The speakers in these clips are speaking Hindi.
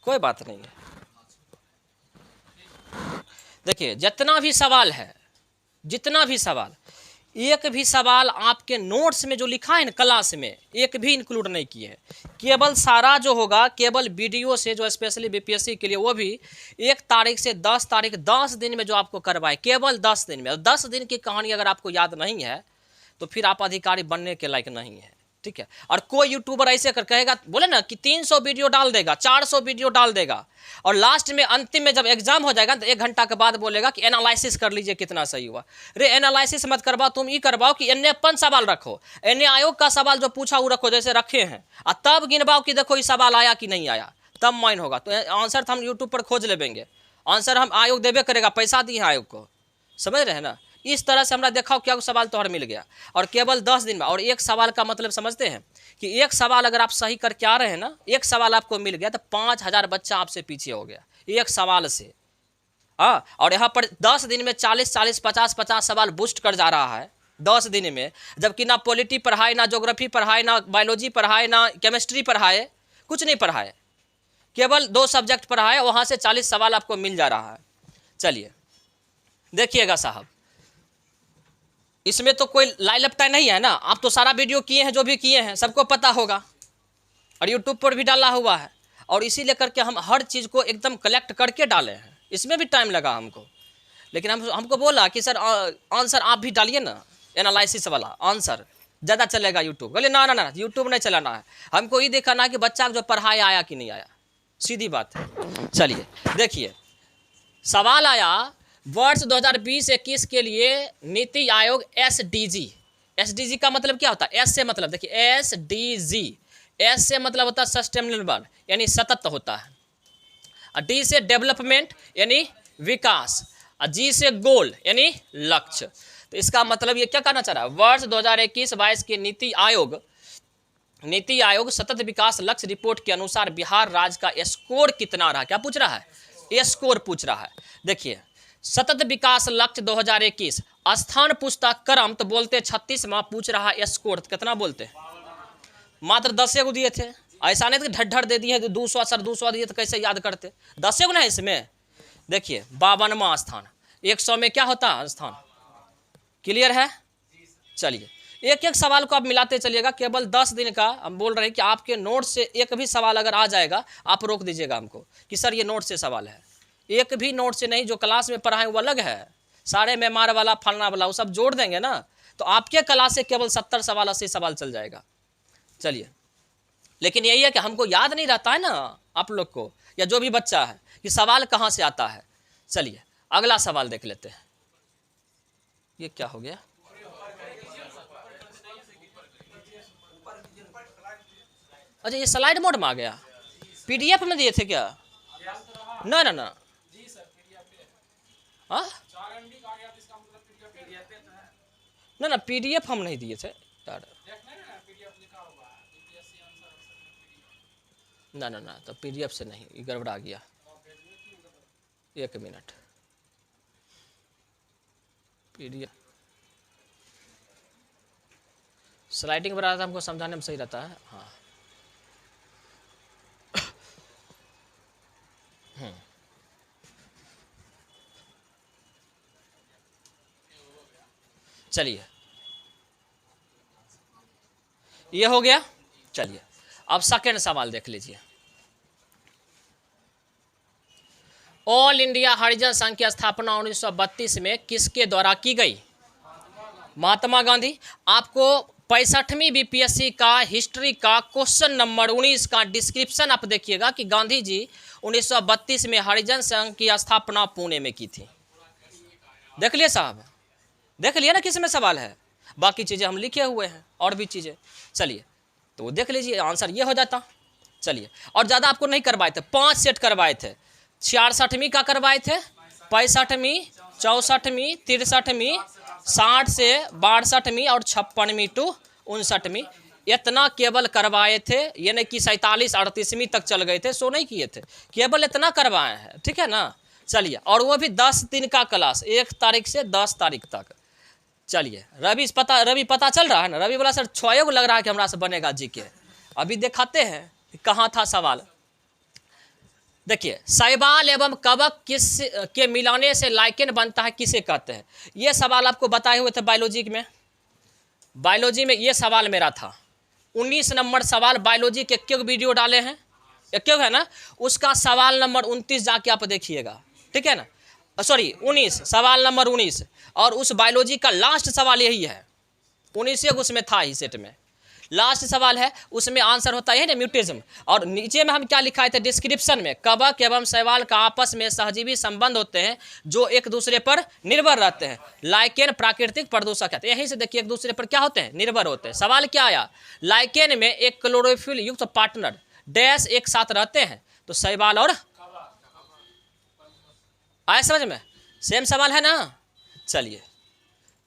कोई बात नहीं है। देखिए जितना भी सवाल है, जितना भी सवाल, एक भी सवाल आपके नोट्स में जो लिखा है ना क्लास में, एक भी इंक्लूड नहीं किए हैं। केवल सारा जो होगा केवल वीडियो से, जो स्पेशली बीपीएससी के लिए, वो भी 1 तारीख से 10 तारीख, 10 दिन में जो आपको करवाए, केवल 10 दिन में। और 10 दिन की कहानी अगर आपको याद नहीं है तो फिर आप अधिकारी बनने के लायक नहीं है, ठीक है। और कोई यूट्यूबर ऐसे कर कहेगा, बोले ना कि 300 वीडियो डाल देगा, 400 वीडियो डाल देगा, और लास्ट में अंतिम में जब एग्जाम हो जाएगा तो 1 घंटा के बाद बोलेगा कि एनालिसिस कर लीजिए कितना सही हुआ। रे एनालिसिस मत करवाओ, तुम ये करवाओ कि एन अपन सवाल रखो, एन आयोग का सवाल जो पूछा वो रखो जैसे रखे हैं, और तब गिनवाओ कि देखो ये सवाल आया कि नहीं आया, तब माइन होगा। तो आंसर हम यूट्यूब पर खोज लेंगे, आंसर हम आयोग देवे करेगा, पैसा दिए हैं आयोग को, समझ रहे हैं ना। इस तरह से हमरा देखा क्या सवाल तो हर मिल गया, और केवल 10 दिन में। और एक सवाल का मतलब समझते हैं कि एक सवाल अगर आप सही करके आ रहे हैं ना, एक सवाल आपको मिल गया तो 5000 बच्चा आपसे पीछे हो गया एक सवाल से। हाँ, और यहाँ पर 10 दिन में 40-40, 50-50 सवाल बूस्ट कर जा रहा है 10 दिन में, जबकि ना पॉलिटी पढ़ाए, ना ज्योग्राफी पढ़ाए, ना बायोलॉजी पढ़ाए, ना केमिस्ट्री पढ़ाए, कुछ नहीं पढ़ाए, केवल 2 सब्जेक्ट पढ़ाए, वहाँ से 40 सवाल आपको मिल जा रहा है। चलिए देखिएगा साहब, इसमें तो कोई लाई लपटा नहीं है ना, आप तो सारा वीडियो किए हैं, जो भी किए हैं सबको पता होगा, और यूट्यूब पर भी डाला हुआ है, और इसी लेकर के हम हर चीज़ को एकदम कलेक्ट करके डाले हैं। इसमें भी टाइम लगा हमको, लेकिन हमको बोला कि सर आंसर आप भी डालिए ना, एनालिसिस वाला आंसर ज़्यादा चलेगा यूट्यूब। बोले ना ना ना, यूट्यूब नहीं चलाना है, हमको ये देखना है कि बच्चा जो पढ़ाया आया कि नहीं आया, सीधी बात है। चलिए देखिए, सवाल आया वर्ष 2020-21 के लिए नीति आयोग एसडीजी। एसडीजी का मतलब क्या होता है? एस से मतलब देखिए, एसडीजी, एस से मतलब होता है सस्टेनेबल यानी सतत होता है, और डी से डेवलपमेंट यानी विकास, और जी से गोल यानी लक्ष्य। तो इसका मतलब ये क्या कहना चाह रहा है, वर्ष 2021-22 के नीति आयोग सतत विकास लक्ष्य रिपोर्ट के अनुसार बिहार राज्य का स्कोर कितना रहा। क्या पूछ रहा है? स्कोर पूछ रहा है। देखिए सतत विकास लक्ष्य 2021 स्थान पूछता क्रम तो बोलते 36 में, पूछ रहा है स्कोर कितना बोलते, मात्र 10 को दिए थे। ऐसा नहीं तो ढड़ दे दिए 200 सर 200 दिए तो कैसे याद करते, 10 को ना इसमें। देखिए 52वां स्थान, 100 में क्या होता है स्थान, क्लियर है। चलिए एक एक सवाल को आप मिलाते चलिएगा, केवल 10 दिन का हम बोल रहे हैं कि आपके नोट से एक भी सवाल अगर आ जाएगा आप रोक दीजिएगा हमको कि सर ये नोट से सवाल है। एक भी नोट से नहीं, जो क्लास में पढ़ाए वो अलग है, सारे मेमार वाला फलना वाला वो सब जोड़ देंगे ना, तो आपके क्लास से केवल 70 सवाल 80 सवाल चल जाएगा। चलिए, लेकिन यही है कि हमको याद नहीं रहता है ना आप लोग को, या जो भी बच्चा है, कि सवाल कहाँ से आता है। चलिए अगला सवाल देख लेते हैं। ये क्या हो गया, अच्छा ये स्लाइड मोड में आ गया, पीडीएफ में दिए थे क्या? ना ना ना, हाँ ना ना, पीडीएफ हम नहीं दिए थे यार, ना ना ना, तो पीडीएफ से नहीं, गड़बड़ा गया। 1 मिनट, पीडीएफ स्लाइडिंग बना था, हमको समझाने में सही रहता है। हाँ चलिए ये हो गया। चलिए अब सेकेंड सवाल देख लीजिए। ऑल इंडिया हरिजन संघ की स्थापना 1932 में किसके द्वारा की गई? महात्मा गांधी। आपको 65वीं बीपीएससी का हिस्ट्री का क्वेश्चन नंबर 19 का डिस्क्रिप्शन आप देखिएगा कि गांधी जी 1932 में हरिजन संघ की स्थापना पुणे में की थी। देख लिए साहब, देख लिया ना किस में सवाल है, बाकी चीज़ें हम लिखे हुए हैं और भी चीज़ें। चलिए तो वो देख लीजिए, आंसर ये हो जाता। चलिए, और ज़्यादा आपको नहीं करवाए थे, 5 सेट करवाए थे। 66वीं का करवाए थे, 65वीं, 64वीं, 63वीं, 60 से 62वीं और 56वीं टू 59वीं, इतना केवल करवाए थे। ये नहीं कि 47 38वीं तक चल गए थे, सो नहीं किए थे, केवल इतना करवाए हैं, ठीक है ना। चलिए, और वो भी 10 दिन का क्लास, 1 तारीख से 10 तारीख तक। चलिए रवि पता चल रहा है ना, रवि बोला सर 6 को लग रहा है कि हमरा से बनेगा जीके। अभी दिखाते हैं कि कहाँ था सवाल। देखिए, शैवाल एवं कवक किस के मिलाने से लाइकेन बनता है, किसे कहते हैं? ये सवाल आपको बताए हुए थे बायोलॉजी में। बायोलॉजी में ये सवाल मेरा था, 19 नंबर सवाल बायोलॉजी के एक वीडियो डाले हैं, एक है ना, उसका सवाल नंबर 29 जाके आप देखिएगा, ठीक है ना, सॉरी 19, सवाल नंबर 19, और उस बायोलॉजी का लास्ट सवाल यही है, 19 उसमें था ही सेट में, लास्ट सवाल है, उसमें आंसर होता है ना म्यूटेज्म। और नीचे में हम क्या लिखाए थे डिस्क्रिप्शन में, कवक एवं शैवाल का आपस में सहजीवी संबंध होते हैं जो एक दूसरे पर निर्भर रहते हैं, लाइकेन प्राकृतिक प्रदूषक है। यहीं से देखिए एक दूसरे पर क्या होते हैं, निर्भर होते हैं। सवाल क्या आया, लाइकेन में एक क्लोरोफिल युक्त पार्टनर डैश एक साथ रहते हैं, तो शैवाल और आए समझ में, सेम सवाल है ना। चलिए,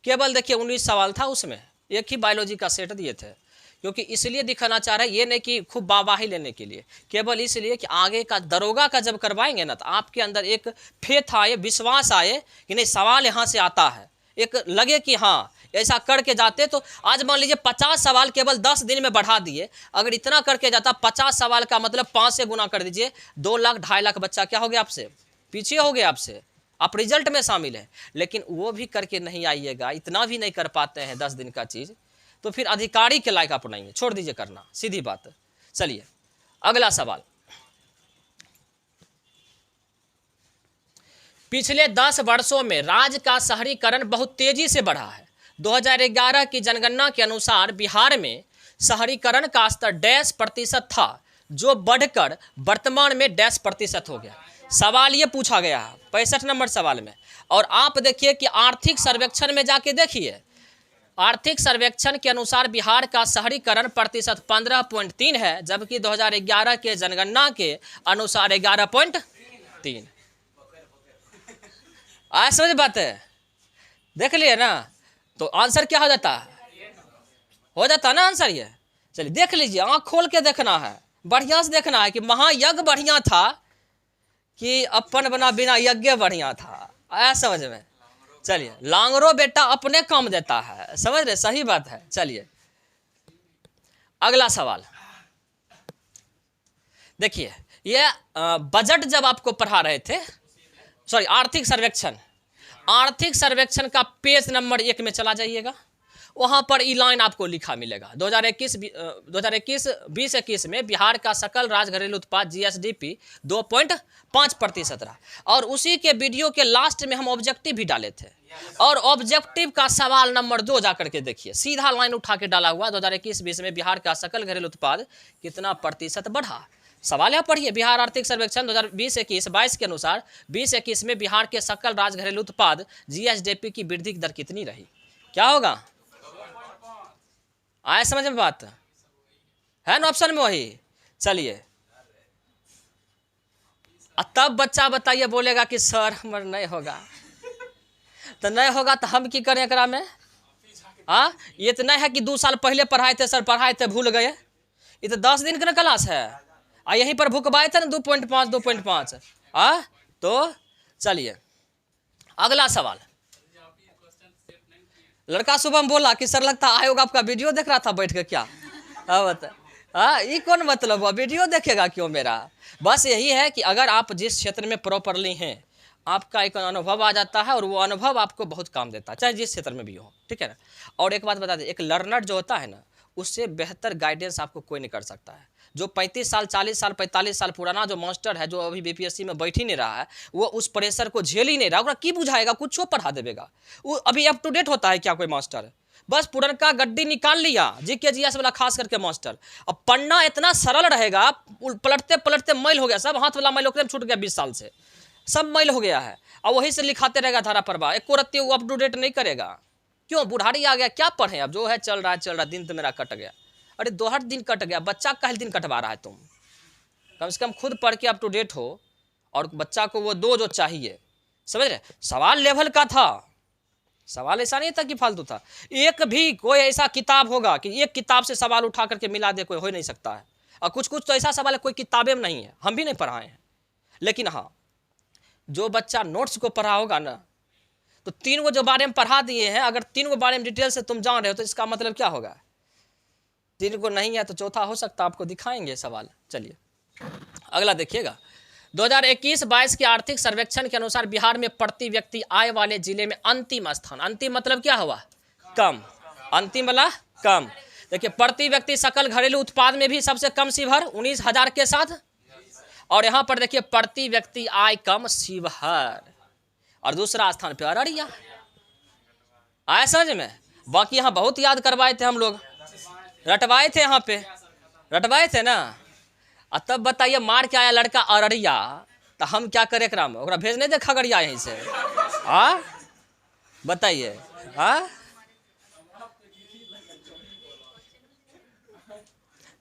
केवल देखिए 19 सवाल था, उसमें एक ही बायोलॉजी का सेट दिए थे, क्योंकि इसलिए दिखाना चाह रहा है, ये नहीं कि खूब वाहवाही लेने के लिए, केवल इसलिए कि आगे का दरोगा का जब करवाएंगे ना, तो आपके अंदर एक फेथ आए, विश्वास आए कि नहीं सवाल यहाँ से आता है, एक लगे कि हाँ ऐसा करके जाते। तो आज मान लीजिए 50 सवाल केवल 10 दिन में बढ़ा दिए, अगर इतना करके जाता 50 सवाल का मतलब 5 से गुना कर दीजिए, 2 लाख 2.5 लाख बच्चा क्या हो गया आपसे, पीछे हो गया आपसे, आप रिजल्ट में शामिल हैं। लेकिन वो भी करके नहीं आइएगा, इतना भी नहीं कर पाते हैं 10 दिन का चीज़, तो फिर अधिकारी के लायक आप नहीं है, छोड़ दीजिए करना, सीधी बात। चलिए अगला सवाल, पिछले 10 वर्षों में राज्य का शहरीकरण बहुत तेजी से बढ़ा है। 2011 की जनगणना के अनुसार बिहार में शहरीकरण का स्तर डैश प्रतिशत था, जो बढ़कर वर्तमान में डैश प्रतिशत हो गया। सवाल ये पूछा गया है 65 नंबर सवाल में, और आप देखिए कि आर्थिक सर्वेक्षण में जाके देखिए, आर्थिक सर्वेक्षण के अनुसार बिहार का शहरीकरण प्रतिशत 15.3 है, जबकि 2011 के जनगणना के अनुसार 11.3। आज समझ बात है, देख लिए ना, तो आंसर क्या हो जाता ना आंसर ये। चलिए देख लीजिए, आंख खोल के देखना है, बढ़िया से देखना है कि महायज्ञ बढ़िया था कि अपन बना बिना यज्ञ बढ़िया था, आया समझ में। चलिए, लांगरो बेटा अपने काम देता है, समझ रहे, सही बात है। चलिए अगला सवाल देखिए, ये बजट जब आपको पढ़ा रहे थे, सॉरी आर्थिक सर्वेक्षण का पेज नंबर 1 में चला जाइएगा, वहाँ पर ई लाइन आपको लिखा मिलेगा, 2021 में बिहार का सकल राज घरेलू उत्पाद GSDP 2.5% रहा। और उसी के वीडियो के लास्ट में हम ऑब्जेक्टिव भी डाले थे, और ऑब्जेक्टिव का सवाल नंबर 2 जाकर के देखिए, सीधा लाइन उठा के डाला हुआ, 2021-20 में बिहार का सकल घरेलू उत्पाद कितना प्रतिशत बढ़ा। सवाल है, पढ़िए, बिहार आर्थिक सर्वेक्षण 2020-21-22 के अनुसार 2021 में बिहार के सकल राज घरेलू उत्पाद GSDP की वृद्धि दर कितनी रही, क्या होगा, आए समझ में बात है ना, ऑप्शन में वही। चलिए, तब बच्चा बताइए बोलेगा कि सर हमर नहीं होगा, तो नहीं होगा तो हम की करें एकरा में। हाँ, ये तो नहीं है कि 2 साल पहले पढ़ाए थे सर, पढ़ाए थे भूल गए, ये तो 10 दिन का क्लास है, यहीं पर भुकवाए थे ना 2.5। तो चलिए अगला सवाल, लड़का सुबह बोला कि सर लगता आयोग आपका वीडियो देख रहा था बैठ के, क्या बता, ये कौन मतलब हुआ, वीडियो देखेगा क्यों मेरा। बस यही है कि अगर आप जिस क्षेत्र में प्रॉपरली हैं, आपका एक अनुभव आ जाता है, और वो अनुभव आपको बहुत काम देता है, चाहे जिस क्षेत्र में भी हो, ठीक है ना। और एक बात बता दें, एक लर्नर जो होता है ना, उससे बेहतर गाइडेंस आपको कोई नहीं कर सकता है। जो 35 साल 40 साल 45 साल पुराना जो मास्टर है, जो अभी BPSC में बैठ ही नहीं रहा है, वो उस प्रेशर को झेल ही नहीं रहा, उसका की बुझाएगा, कुछ पढ़ा देगा, वो अभी अप टू डेट होता है क्या कोई मास्टर, बस पुरनका गड्डी निकाल लिया, GK GS वाला खास करके मास्टर। अब पढ़ना इतना सरल रहेगा, पलटते पलटते मैल हो गया, सब हाथ वाला मैल होकर छूट गया, 20 साल से सब मैल हो गया है, और वहीं से लिखाते रहेगा धारा प्रवाह, एक को रत्ती वो अप टू डेट नहीं करेगा। क्यों, बुढ़ारी आ गया, क्या पढ़े, अब जो है चल रहा, दिन तो मेरा कट गया। अरे 2 दिन कट गया, बच्चा का दिन कटवा रहा है तुम, कम से कम खुद पढ़ के अप टू डेट हो, और बच्चा को वो 2 जो चाहिए, समझ रहे। सवाल लेवल का था, सवाल ऐसा नहीं था कि फालतू था। एक भी कोई ऐसा किताब होगा कि एक किताब से सवाल उठा करके मिला दे, कोई हो नहीं सकता है। और कुछ तो ऐसा सवाल है कोई किताबें में नहीं है, हम भी नहीं पढ़ाए हैं, लेकिन हाँ जो बच्चा नोट्स को पढ़ा होगा ना, तो 3 जो बारे में पढ़ा दिए हैं, अगर 3 बारे में डिटेल से तुम जान रहे हो, तो इसका मतलब क्या होगा, 3 नहीं है तो चौथा हो सकता, आपको दिखाएंगे सवाल। चलिए अगला देखिएगा, 2021-22 के आर्थिक सर्वेक्षण के अनुसार बिहार में प्रति व्यक्ति आय वाले जिले में अंतिम स्थान, अंतिम मतलब क्या हुआ, कम, अंतिम वाला कम। देखिए प्रति व्यक्ति सकल घरेलू उत्पाद में भी सबसे कम शिवहर 19,000 के साथ, और यहाँ पर देखिए प्रति व्यक्ति आय कम शिवहर, और दूसरा स्थान पे अररिया। आया समझ में? बाकी यहाँ बहुत याद करवाए थे हम लोग, रटवाए थे, यहाँ पे रटवाए थे ना। और तब बताइए मार के आया लड़का अररिया, तो हम क्या करें एकरा में, ओकरा भेजने दे खगड़िया यहीं से, हाँ बताइए, हाँ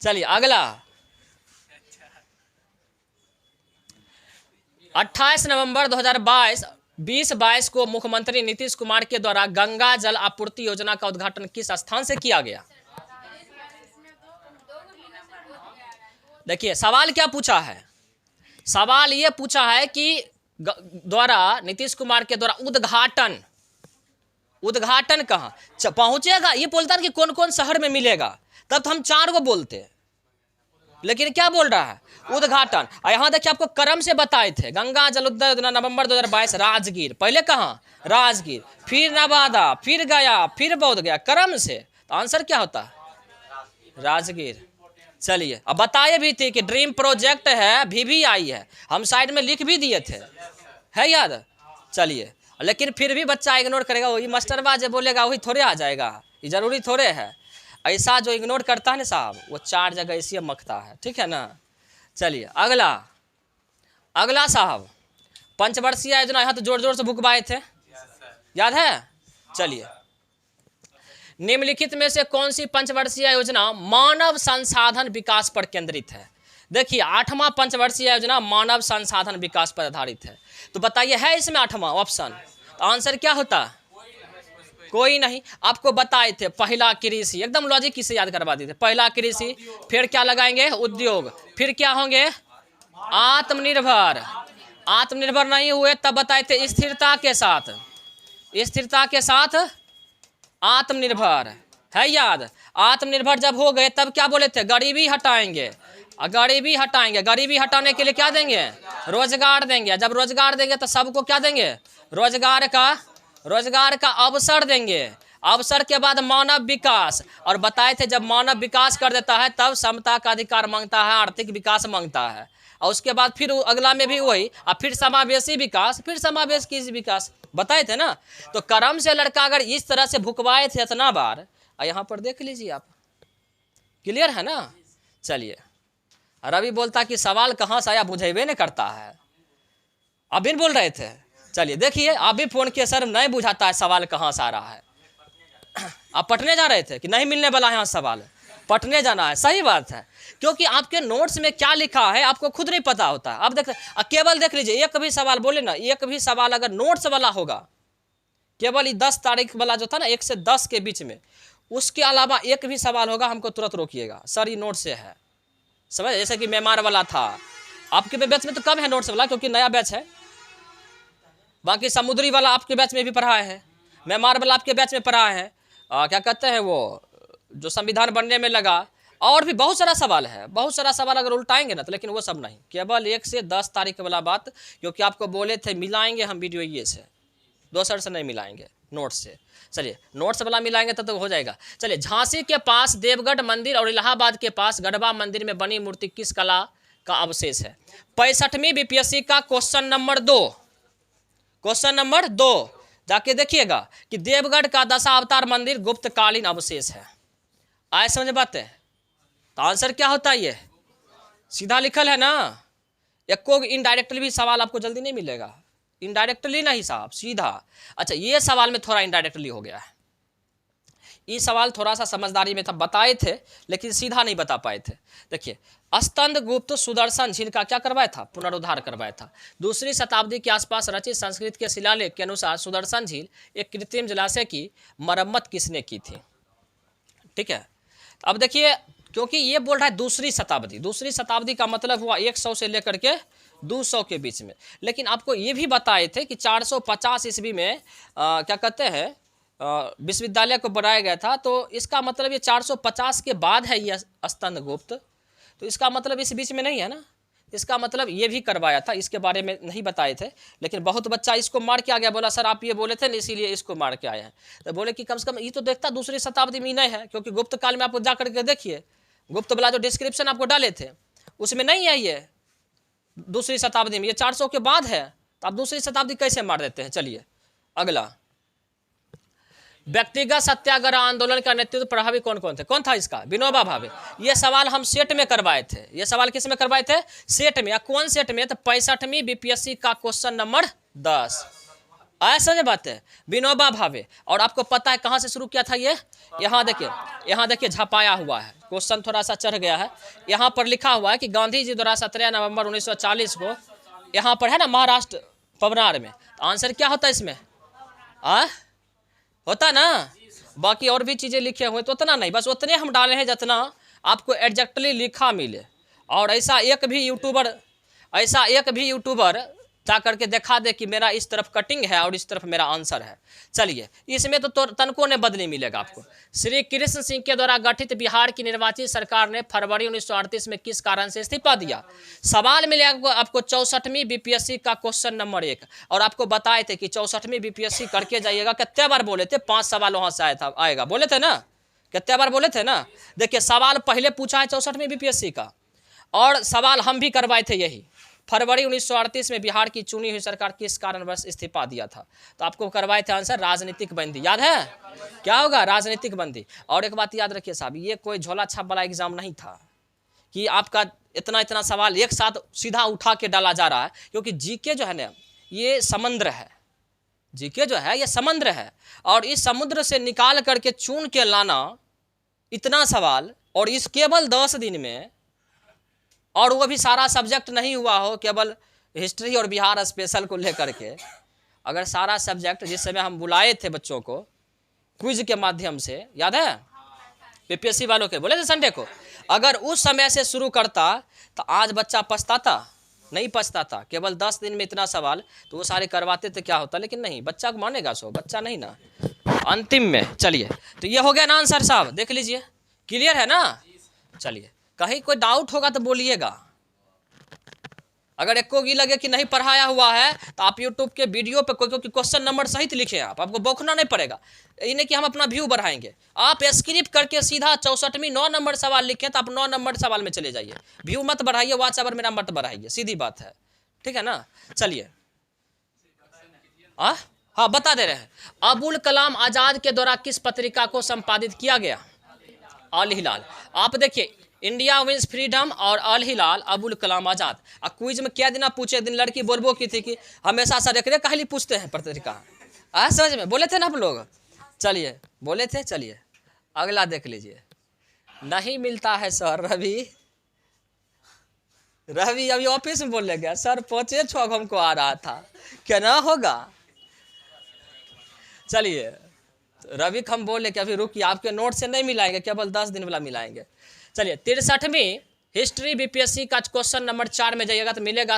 चलिए अगला। 28 नवंबर 2022 को मुख्यमंत्री नीतीश कुमार के द्वारा गंगा जल आपूर्ति योजना का उद्घाटन किस स्थान से किया गया? देखिए सवाल क्या पूछा है, सवाल ये पूछा है कि द्वारा नीतीश कुमार के द्वारा उद्घाटन कहाँ पहुंचेगा, ये बोलता है कि कौन कौन शहर में मिलेगा, तब तो हम 4 को बोलते, लेकिन क्या बोल रहा है, उद्घाटन। और यहाँ देखिए आपको क्रम से बताए थे, गंगा जल योजना नवंबर 2022 राजगीर, पहले कहाँ राजगीर, फिर नवादा, फिर गया, फिर बोध गया, क्रम से। तो आंसर क्या होता है, राजगीर। चलिए अब बताए भी थे कि ड्रीम प्रोजेक्ट है, VVI है, हम साइड में लिख भी दिए थे, है याद। चलिए लेकिन फिर भी बच्चा इग्नोर करेगा, वही मास्टरबा जो बोलेगा वही थोड़े आ जाएगा, ये जरूरी थोड़े है। ऐसा जो इग्नोर करता है ना साहब, वो 4 जगह ऐसे मखता है, ठीक है ना। चलिए अगला साहब, पंचवर्षीय योजना, यहाँ तो जोर जोर से भुकवाए थे, याद है। चलिए निम्नलिखित में से कौन सी पंचवर्षीय योजना मानव संसाधन विकास पर केंद्रित है? देखिए 8वां पंचवर्षीय योजना मानव संसाधन विकास पर आधारित है, तो बताइए है इसमें 8वां ऑप्शन, तो आंसर क्या होता, कोई नहीं। आपको बताए थे पहला कृषि, एकदम लॉजिक से याद करवा दी थे, पहला कृषि, फिर क्या लगाएंगे उद्योग, फिर क्या होंगे आत्मनिर्भर, आत्मनिर्भर नहीं हुए तब बताए थे स्थिरता के साथ, स्थिरता के साथ आत्मनिर्भर, है याद। आत्मनिर्भर जब हो गए तब क्या बोले थे, गरीबी हटाएंगे, गरीबी हटाएंगे, गरीबी हटाने के लिए क्या देंगे, रोजगार देंगे, जब रोजगार देंगे तो सबको क्या देंगे, रोजगार का अवसर देंगे, अवसर के बाद मानव विकास, और बताए थे जब मानव विकास कर देता है तब समता का अधिकार मांगता है, आर्थिक विकास मांगता है, और उसके बाद फिर अगला में भी वही, और फिर समावेशी विकास, फिर समावेश की विकास, बताए थे ना। तो क्रम से लड़का अगर इस तरह से भुकवाए थे इतना बार, यहाँ पर देख लीजिए आप, क्लियर है ना। चलिए रवि बोलता कि सवाल कहाँ से आया बुझेबे नहीं करता है, अभी बोल रहे थे। चलिए देखिए आप भी फोन किए सर नहीं बुझाता है सवाल कहाँ से आ रहा है, आप पटने जा रहे थे कि नहीं मिलने वाला है यहाँ सवाल, पटने जाना है, सही बात है, क्योंकि आपके नोट्स में क्या लिखा है आपको खुद नहीं पता होता। अब देख केवल देख लीजिए एक भी सवाल बोले ना, एक भी सवाल अगर नोट्स वाला होगा, केवल ये 10 तारीख वाला जो था ना 1 से 10 के बीच में, उसके अलावा एक भी सवाल होगा हमको तुरंत रोकिएगा, सर ये नोट से है, समझ। जैसे कि मेमार वाला था, आपके बैच में तो कम है नोट्स वाला क्योंकि नया बैच है, बाकी समुद्री वाला आपके बैच में भी पढ़ा है, मेमार वाला आपके बैच में पढ़ा है, क्या कहते हैं वो जो संविधान बनने में लगा, और भी बहुत सारा सवाल है, बहुत सारा सवाल अगर उल्टाएंगे ना तो, लेकिन वो सब नहीं, केवल 1 से 10 तारीख वाला बात, क्योंकि आपको बोले थे मिलाएंगे हम वीडियो ये से, दोसर से नहीं मिलाएंगे, नोट्स से। चलिए नोट्स वाला मिलाएंगे तो हो जाएगा। चलिए झांसी के पास देवगढ़ मंदिर और इलाहाबाद के पास गढ़वा मंदिर में बनी मूर्ति किस कला का अवशेष है? 65वीं बीपीएससी का क्वेश्चन नंबर 2 जाके देखिएगा कि देवगढ़ का दशावतार मंदिर गुप्तकालीन अवशेष है। आए समझ बात है, तो आंसर क्या होता है, ये सीधा लिखल है ना, एको इनडायरेक्टली भी सवाल आपको जल्दी नहीं मिलेगा, इनडायरेक्टली नहीं साहब सीधा। अच्छा ये सवाल में थोड़ा इनडायरेक्टली हो गया है, ये सवाल थोड़ा सा समझदारी में था, बताए थे लेकिन सीधा नहीं बता पाए थे। देखिए स्कंदगुप्त सुदर्शन झील का क्या करवाया था, पुनरुद्धार करवाया था। 2री शताब्दी के आसपास रचित संस्कृत के शिलालेख के अनुसार सुदर्शन झील एक कृत्रिम जलाशय की मरम्मत किसने की थी? ठीक है, अब देखिए क्योंकि ये बोल रहा है 2री शताब्दी का मतलब हुआ 100 से लेकर के 200 के बीच में, लेकिन आपको ये भी बताए थे कि 450 ईस्वी में क्या कहते हैं विश्वविद्यालय को बनाया गया था, तो इसका मतलब ये 450 के बाद है ये स्कंदगुप्त, तो इसका मतलब इस बीच में नहीं है ना, इसका मतलब ये भी करवाया था, इसके बारे में नहीं बताए थे, लेकिन बहुत बच्चा इसको मार के आ गया, बोला सर आप ये बोले थे ना इसीलिए इसको मार के आए हैं। तो बोले कि कम से कम ये तो देखता दूसरी शताब्दी में नहीं है, क्योंकि गुप्त काल में आप जा करके देखिए, गुप्त वाला जो डिस्क्रिप्शन आपको डाले थे उसमें नहीं है ये दूसरी शताब्दी में, ये 400 के बाद है, तो आप दूसरी शताब्दी कैसे मार देते हैं। चलिए अगला, व्यक्तिगत सत्याग्रह आंदोलन का नेतृत्व प्रभावी कौन कौन थे? कौन था इसका? विनोबा भावे। ये सवाल हम सेट में करवाए थे, ये सवाल किस में करवाए थे? सेट में। या कौन सेट में? तो 65वीं बीपीएससी का क्वेश्चन नंबर 10। ऐसा नहीं बात है, विनोबा भावे। और आपको पता है कहाँ से शुरू किया था ये? यहाँ देखिए झपाया हुआ है, क्वेश्चन थोड़ा सा चढ़ गया है। यहाँ पर लिखा हुआ है कि गांधी जी द्वारा 17 नवंबर 1940 को, यहाँ पर है ना महाराष्ट्र पवनार में। तो आंसर क्या होता है इसमें? होता ना, बाकी और भी चीज़ें लिखे हुए तो उतना नहीं, बस उतने हम डाले हैं जितना आपको एग्जैक्टली लिखा मिले। और ऐसा एक भी यूट्यूबर जा करके दिखा दे कि मेरा इस तरफ कटिंग है और इस तरफ मेरा आंसर है। चलिए, इसमें तो तनको ने बदली मिलेगा आपको। श्री कृष्ण सिंह के द्वारा गठित बिहार की निर्वाचित सरकार ने फरवरी 1938 में किस कारण से इस्तीफा दिया? सवाल मिलेगा आपको 64वीं बीपीएससी का क्वेश्चन नंबर 1। और आपको बताए थे कि 64वीं बीपीएससी करके जाइएगा। कितने बार बोले थे? 5 सवाल वहां से आएगा, बोले थे ना? कितने बार बोले थे ना? देखिए सवाल पहले पूछा है 64वीं बीपीएससी का, और सवाल हम भी करवाए थे यही, फरवरी 1938 में बिहार की चुनी हुई सरकार किस कारणवश इस्तीफा दिया था? तो आपको करवाए थे आंसर राजनीतिक बंदी। याद है क्या होगा? राजनीतिक बंदी। और एक बात याद रखिए साहब, ये कोई झोला छाप वाला एग्जाम नहीं था कि आपका इतना सवाल एक साथ सीधा उठा के डाला जा रहा है, क्योंकि जीके जो है ना ये समंदर है, जीके जो है ये समंदर है, और इस समुद्र से निकाल करके चुन के लाना इतना सवाल, और इस केवल 10 दिन में, और वो भी सारा सब्जेक्ट नहीं हुआ हो, केवल हिस्ट्री और बिहार स्पेशल को लेकर के। अगर सारा सब्जेक्ट, जिस समय हम बुलाए थे बच्चों को क्विज के माध्यम से, याद है बीपीएससी वालों के, बोले थे संडे को, अगर उस समय से शुरू करता तो आज बच्चा पछताता? नहीं पछताता। केवल 10 दिन में इतना सवाल तो वो सारे करवाते थे, क्या होता? लेकिन नहीं, बच्चा को मानेगा सो, बच्चा नहीं ना अंतिम में। चलिए, तो ये हो गया ना आंसर साहब, देख लीजिए, क्लियर है ना? चलिए, कहीं कोई डाउट होगा तो बोलिएगा। अगर एको भी लगे कि नहीं पढ़ाया हुआ है तो आप यूट्यूब के वीडियो पे कोई क्वेश्चन नंबर सहित लिखे, आपको बौखना नहीं पड़ेगा। ये नहीं कि हम अपना व्यू बढ़ाएंगे, आप स्क्रिप्ट करके सीधा 64वीं 9 नंबर सवाल लिखें तो आप 9 नंबर सवाल में चले जाइए, व्यू मत बढ़ाइए, व्हाट्सएप मेरा मत बढ़ाइए, सीधी बात है, ठीक है ना? चलिए, हाँ बता दे रहे हैं। अबुल कलाम आजाद के द्वारा किस पत्रिका को संपादित किया गया? अल हिलाल। आप देखिए, इंडिया विंस फ्रीडम और अल हिलाल, अबुल कलाम आजाद। क्विज में क्या दिन पूछे, दिन लड़की बोलबो की थी कि हमेशा सर एक कहली पूछते हैं पत्रिका, समझ में? बोले थे ना आप लोग? चलिए, बोले थे। चलिए अगला देख लीजिए। नहीं मिलता है सर। रवि अभी ऑफिस में बोलने गया, सर 5-6 हमको आ रहा था, क्या ना होगा? चलिए, रवि हम बोले कि अभी रुकिए, आपके नोट से नहीं मिलाएंगे, केवल 10 दिन वाला मिलाएंगे। चलिए, 63वीं हिस्ट्री बीपीएससी का क्वेश्चन नंबर 4 में जाइएगा तो मिलेगा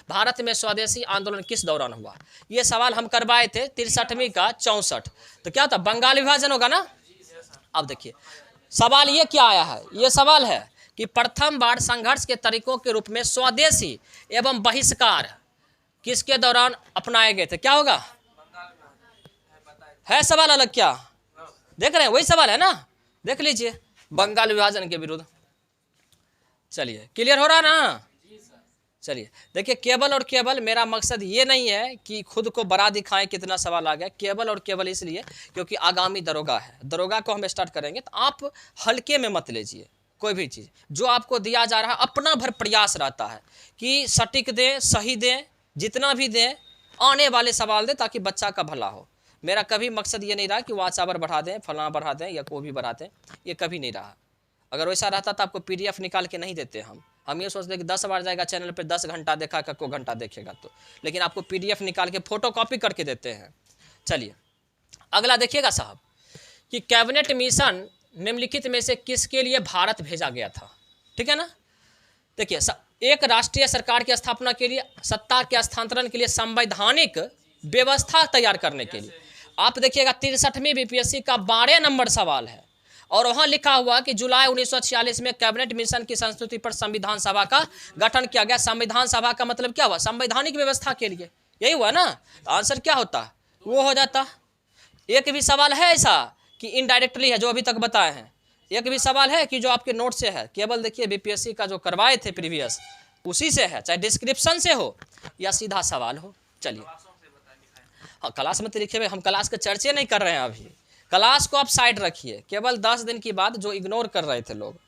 भारत में स्वदेशी आंदोलन किस दौरान हुआ? ये सवाल हम करवाए थे 63वीं का 64। तो क्या था? बंगाल विभाजन होगा ना? अब देखिए सवाल ये क्या आया है, ये सवाल है कि प्रथम बार संघर्ष के तरीकों के रूप में स्वदेशी एवं बहिष्कार किसके दौरान अपनाए गए थे? क्या होगा? है सवाल अलग? क्या देख रहे हैं? वही सवाल है ना, देख लीजिए, बंगाल विभाजन के विरुद्ध। चलिए, क्लियर हो रहा ना? चलिए देखिए, केवल और केवल मेरा मकसद ये नहीं है कि खुद को बड़ा दिखाएं कितना सवाल आ गया, केवल और केवल इसलिए क्योंकि आगामी दरोगा है, दरोगा को हम स्टार्ट करेंगे, तो आप हल्के में मत लीजिए कोई भी चीज़। जो आपको दिया जा रहा है अपना भर प्रयास रहता है कि सटीक दें, सही दें, जितना भी दें, आने वाले सवाल दें ताकि बच्चा का भला हो। मेरा कभी मकसद ये नहीं रहा कि व्हाट्सएप बढ़ा दें, फलाना बढ़ा दें या कोई भी बढ़ा दें, ये कभी नहीं रहा। अगर वैसा रहता तो आपको PDF निकाल के नहीं देते हम ये सोचते कि 10 बार जाएगा चैनल पे 10 घंटा देखा, को घंटा देखेगा तो, लेकिन आपको PDF निकाल के फोटोकॉपी करके देते हैं। चलिए अगला देखिएगा साहब कि कैबिनेट मिशन निम्नलिखित में से किसके लिए भारत भेजा गया था? ठीक है ना? देखिए, एक राष्ट्रीय सरकार की स्थापना के लिए, सत्ता के हस्तांतरण के लिए, संवैधानिक व्यवस्था तैयार करने के लिए। आप देखिएगा 63वीं बीपीएससी का 12 नंबर सवाल है, और वहां लिखा हुआ कि जुलाई 1946 में कैबिनेट मिशन की संस्तुति पर संविधान सभा का गठन किया गया। संविधान सभा का मतलब क्या हुआ? संवैधानिक व्यवस्था के लिए, यही हुआ ना। तो आंसर क्या होता? वो हो जाता। एक भी सवाल है ऐसा कि इनडायरेक्टली है जो अभी तक बताए हैं? एक भी सवाल है कि जो आपके नोट से है? केवल देखिए बीपीएससी का जो करवाए थे प्रीवियस उसी से है, चाहे डिस्क्रिप्शन से हो या सीधा सवाल हो। चलिए, हाँ क्लास में तो लिखे हुए, हम क्लास के चर्चे नहीं कर रहे हैं अभी। क्लास को आप साइड रखिए। केवल 10 दिन की बात जो इग्नोर कर रहे थे लोग,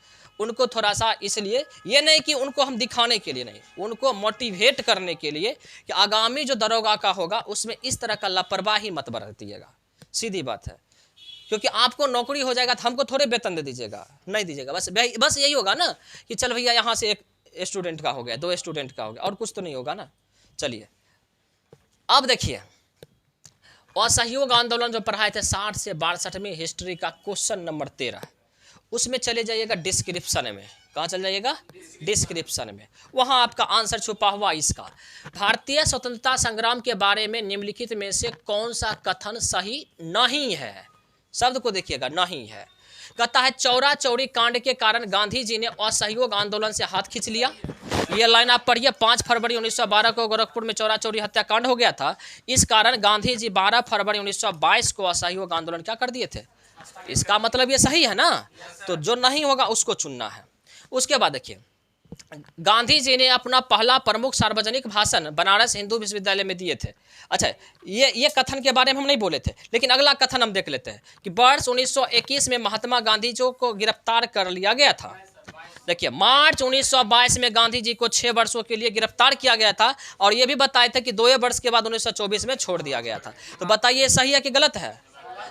उनको थोड़ा सा, इसलिए ये नहीं कि उनको हम दिखाने के लिए नहीं, उनको मोटिवेट करने के लिए कि आगामी जो दरोगा का होगा उसमें इस तरह का लापरवाही मत बरतिएगा। सीधी बात है, क्योंकि आपको नौकरी हो जाएगा तो हमको थोड़े वेतन दे दीजिएगा, नहीं दीजिएगा। बस यही होगा ना कि चल भैया यहाँ से एक स्टूडेंट का हो गया, 2 स्टूडेंट का हो गया, और कुछ तो नहीं होगा ना। चलिए अब देखिए, असहयोग आंदोलन जो पढ़ाए थे 60 से 62वीं हिस्ट्री का क्वेश्चन नंबर 13, उसमें चले जाइएगा डिस्क्रिप्शन में। कहाँ चल जाइएगा? डिस्क्रिप्शन में। वहाँ आपका आंसर छुपा हुआ इसका, भारतीय स्वतंत्रता संग्राम के बारे में निम्नलिखित में से कौन सा कथन सही नहीं है? शब्द को देखिएगा, नहीं है। कहता है चौरा चौरी कांड के कारण गांधी जी ने असहयोग आंदोलन से हाथ खींच लिया। ये लाइन आप पढ़िए, 5 फरवरी 1912 को गोरखपुर में चौरा चौरी हत्याकांड हो गया था। इस कारण गांधी जी 12 फरवरी 1922 को असहयोग आंदोलन क्या कर दिए थे? इसका मतलब ये सही है ना। तो जो नहीं होगा उसको चुनना है। उसके बाद देखिए, गांधी जी ने अपना पहला प्रमुख सार्वजनिक भाषण बनारस हिंदू विश्वविद्यालय में दिए थे। अच्छा, ये कथन के बारे में हम नहीं बोले थे, लेकिन अगला कथन हम देख लेते हैं कि वर्ष 1921 में महात्मा गांधी जी को गिरफ्तार कर लिया गया था। देखिए, मार्च 1922 में गांधी जी को 6 वर्षों के लिए गिरफ्तार किया गया था, और ये भी बताए थे कि 2 वर्ष के बाद 1924 में छोड़ दिया गया था। तो बताइए सही है कि गलत है?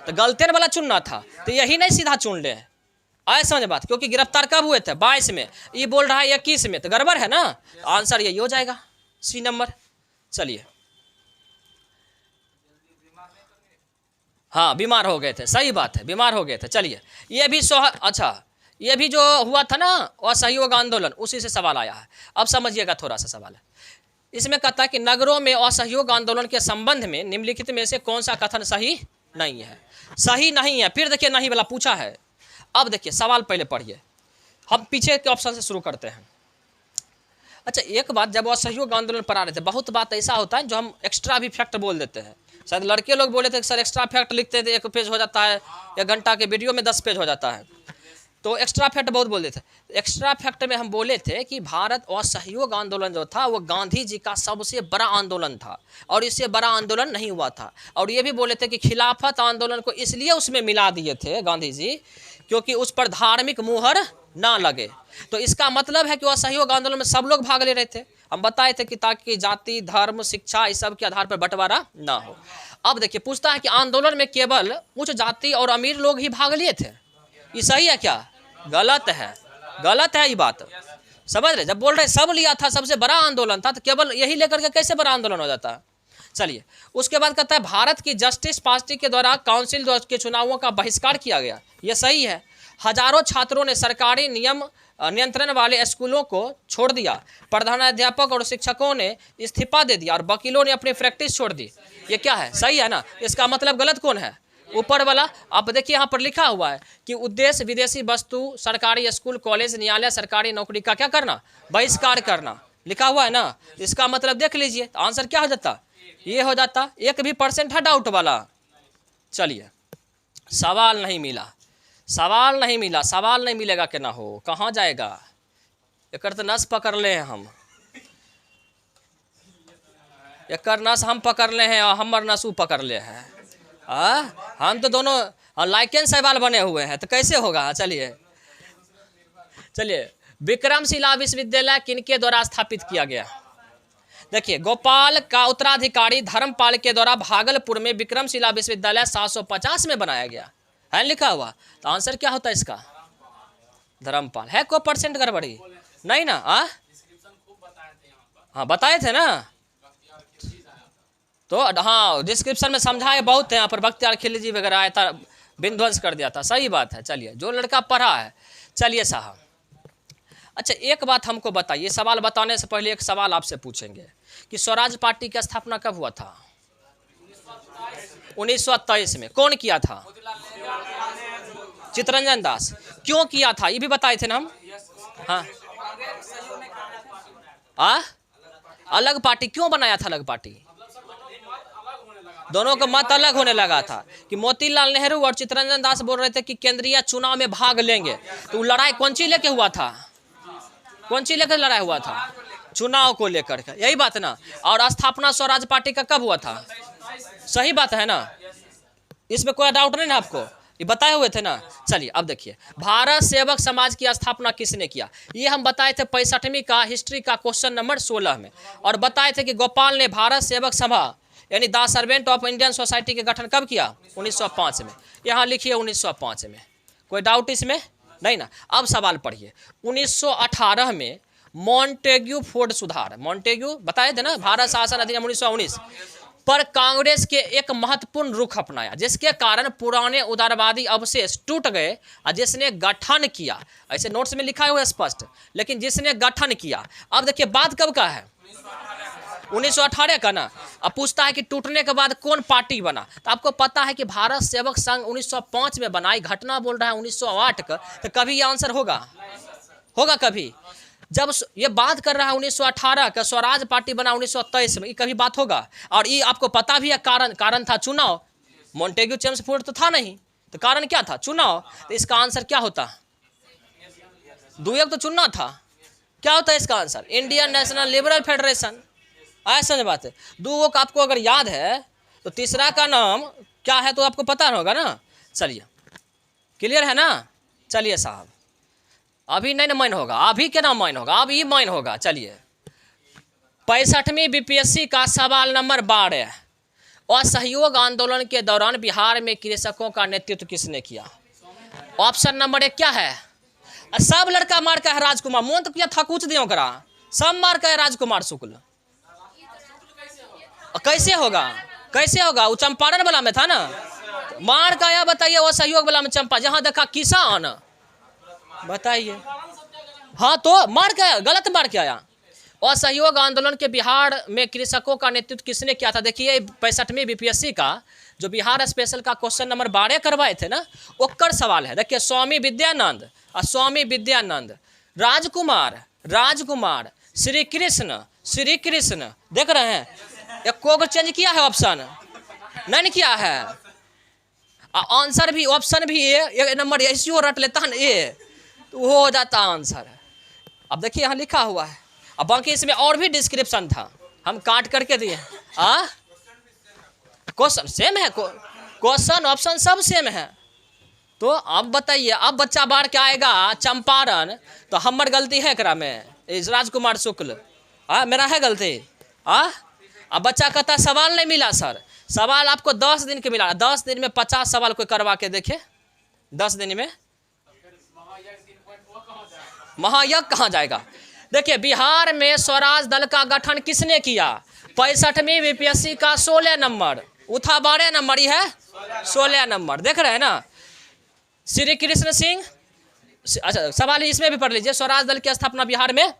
तो गलतेन वाला चुनना था, तो यही नहीं सीधा चुन ले। आए समझ बात? क्योंकि गिरफ्तार कब हुए थे? 22 में, ये बोल रहा है 21 में, तो गड़बड़ है ना। आंसर यही हो जाएगा, सी नंबर। चलिए, हाँ बीमार हो गए थे, सही बात है, बीमार हो गए थे। चलिए, ये भी अच्छा, ये भी जो हुआ था ना असहयोग आंदोलन, उसी से सवाल आया है। अब समझिएगा थोड़ा सा सवाल है। इसमें कहता है कि नगरों में असहयोग आंदोलन के संबंध में निम्नलिखित में से कौन सा कथन सही नहीं है? सही नहीं है। फिर देखिए, नहीं वाला पूछा है। अब देखिए सवाल पहले पढ़िए, हम पीछे के ऑप्शन से शुरू करते हैं। अच्छा, एक बात, जब असहयोग आंदोलन पढ़ा रहे थे, बहुत बात ऐसा होता है जो हम एक्स्ट्रा भी फैक्ट बोल देते हैं। शायद लड़के लोग बोले थे कि सर एक्स्ट्रा फैक्ट लिखते थे 1 पेज हो जाता है, 1 घंटा के वीडियो में 10 पेज हो जाता है, तो एक्स्ट्रा फैक्ट बहुत बोल देते थे। एक्स्ट्रा फैक्ट में हम बोले थे कि भारत असहयोग आंदोलन जो था वो गांधी जी का सबसे बड़ा आंदोलन था, और इससे बड़ा आंदोलन नहीं हुआ था। और ये भी बोले थे कि खिलाफत आंदोलन को इसलिए उसमें मिला दिए थे गांधी जी क्योंकि उस पर धार्मिक मुहर ना लगे। तो इसका मतलब है कि असहयोग आंदोलन में सब लोग भाग ले रहे थे। हम बताए थे कि ताकि जाति, धर्म, शिक्षा इस सब के आधार पर बंटवारा ना हो। अब देखिए, पूछता है कि आंदोलन में केवल उच्च जाति और अमीर लोग ही भाग लिए थे, ये सही है क्या? गलत है, गलत है ये बात, समझ रहे? जब बोल रहे सब लिया था, सबसे बड़ा आंदोलन था, तो केवल यही लेकर के कैसे बड़ा आंदोलन हो जाता है? चलिए, उसके बाद कहता है भारत की जस्टिस पार्टी के द्वारा काउंसिल के चुनावों का बहिष्कार किया गया, यह सही है। हजारों छात्रों ने सरकारी नियंत्रण वाले स्कूलों को छोड़ दिया, प्रधानाध्यापक और शिक्षकों ने इस्तीफा दे दिया, और वकीलों ने अपनी प्रैक्टिस छोड़ दी। ये क्या है? सही है ना। इसका मतलब गलत कौन है? ऊपर वाला। आप देखिए यहाँ पर लिखा हुआ है कि उद्देश्य विदेशी वस्तु, सरकारी स्कूल, कॉलेज, न्यायालय, सरकारी नौकरी का क्या करना? बहिष्कार करना, लिखा हुआ है ना। इसका मतलब देख लीजिए, तो आंसर क्या हो जाता? ये हो जाता। 1 भी % है डाउट वाला। चलिए, सवाल नहीं मिला, सवाल नहीं मिला, सवाल नहीं मिलेगा कि ना हो, कहाँ जाएगा? एक तो नस पकड़ ले हैं हम, एक नस हम पकड़ ले हैं और हमर नसू पकड़ ले हैं। हम तो दोनों लाइकेन सवाल बने हुए हैं, तो कैसे होगा? चलिए, विक्रमशिला विश्वविद्यालय किनके द्वारा स्थापित किया गया? देखिए, गोपाल का उत्तराधिकारी धर्मपाल के द्वारा भागलपुर में विक्रमशिला विश्वविद्यालय 750 में बनाया गया है, लिखा हुआ। तो आंसर क्या होता है इसका? धर्मपाल है। को % गड़बड़ी नहीं ना? हाँ बताए थे ना, तो हाँ डिस्क्रिप्शन में समझाए बहुत है। यहाँ पर बख्तियार खिलजी वगैरह आया था, विध्वंस कर दिया था, सही बात है। चलिए, जो लड़का पढ़ा है। चलिए साहब, अच्छा एक बात हमको बताइए, सवाल बताने से पहले एक सवाल आपसे पूछेंगे कि स्वराज पार्टी की स्थापना कब हुआ था? 1927 में। कौन किया था? चित्तरंजन दास। क्यों किया था ये भी बताए थे ना हम। हाँ अलग पार्टी क्यों बनाया था? अलग पार्टी दोनों का मत अलग होने लगा था कि मोतीलाल नेहरू और चित्तरंजन दास बोल रहे थे कि केंद्रीय चुनाव में भाग लेंगे। तो लड़ाई कौन सी लेके हुआ था? कौन सी लेकर लड़ाई हुआ था? चुनाव को लेकर के, यही बात ना। और स्थापना स्वराज पार्टी का कब हुआ था? सही बात है ना, इसमें कोई डाउट नहीं ना आपको, ये बताए हुए थे ना। चलिए अब देखिए, भारत सेवक समाज की स्थापना किसने किया? ये हम बताए थे 65वीं का हिस्ट्री का क्वेश्चन नंबर 16 में। और बताए थे कि गोपाल ने भारत सेवक सभा यानी the servant of Indian society के गठन कब किया? 1905 में। यहाँ लिखिए 1905 में, कोई डाउट इसमें नहीं ना। अब सवाल पढ़िए, 1918 में मॉन्टेग्यू फोर्ड सुधार, मॉन्टेग्यू बताए थे ना, भारत शासन अधिनियम 1919 पर कांग्रेस के एक महत्वपूर्ण रुख अपनाया, जिसके कारण पुराने उदारवादी अवशेष टूट गए और जिसने गठन किया, ऐसे नोट्स में लिखा हुआ है स्पष्ट, लेकिन जिसने गठन किया। अब देखिए बात कब का है? 1918 का ना। अब पूछता है कि टूटने के बाद कौन पार्टी बना, तो आपको पता है कि भारत सेवक संघ 1905 में बनाई, घटना बोल रहा है 1908 का, तो कभी ये आंसर होगा? होगा कभी? जब ये बात कर रहा है 1918 का, स्वराज पार्टी बना 1923 में, ये कभी बात होगा? और ये आपको पता भी है, कारण था चुनाव। मॉन्टेग्यू चेम्सफोर्ड तो था नहीं, तो कारण क्या था? चुनाव। तो इसका आंसर क्या होता? दुयक तो चुनना था। क्या होता है इसका answer? Indian national liberal federation. ऐसा बात है। दो का आपको अगर याद है तो तीसरा का नाम क्या है तो आपको पता होगा ना। चलिए क्लियर है ना। चलिए साहब, अभी नहीं ना माइन होगा, अभी क्या नाम माइन होगा, अब ये माइन होगा। चलिए 65वीं बीपीएससी का सवाल नंबर 12, असहयोग आंदोलन के दौरान बिहार में कृषकों का नेतृत्व किसने किया? ऑप्शन नंबर 1 क्या है? सब लड़का मार का है राजकुमार, मोन तो क्या था कुछ दियो करा, सब मार का है राजकुमार शुक्ल। कैसे होगा? कैसे होगा? वो चंपारण वाला में था ना, मार का या बताइए, वो सहयोग वाला में चंपा, जहां देखा किसान, बताइए। हाँ तो मार के गलत मार के आया। असहयोग आंदोलन के बिहार में कृषकों का नेतृत्व किसने किया था? देखिए 65वीं बीपीएससी का जो बिहार स्पेशल का क्वेश्चन नंबर 12 करवाए थे ना, ओकर सवाल है। देखिए स्वामी विद्यानंद और स्वामी विद्यानंद, राजकुमार, राजकुमार, श्री कृष्ण, श्री कृष्ण, देख रहे हैं एक को चेंज किया है ऑप्शन? नहीं किया है। आंसर भी ऑप्शन भी ए नंबर ऐसी रट लेता है ए तो वो हो जाता आंसर। अब देखिए यहाँ लिखा हुआ है, अब बाकी इसमें और भी डिस्क्रिप्शन था, हम काट करके दिए। क्वेश्चन सेम है, क्वेश्चन ऑप्शन सब सेम है। तो अब बताइए, अब बच्चा बाढ़ के आएगा चंपारण, तो हमार गलती है एकरा में, राजकुमार शुक्ल मेरा है गलती। अब बच्चा कहता सवाल नहीं मिला सर, सवाल आपको 10 दिन के मिला, 10 दिन में 50 सवाल कोई करवा के देखे, 10 दिन में महायज्ञ कहाँ जाएगा। देखिए बिहार में स्वराज दल का गठन किसने किया? 65वीं बीपीएससी का 16 नंबर, उठा 12 नंबर ही है, 16 नंबर देख रहे हैं ना। श्री कृष्ण सिंह, अच्छा सवाल इसमें भी पढ़ लीजिए, स्वराज दल की स्थापना बिहार में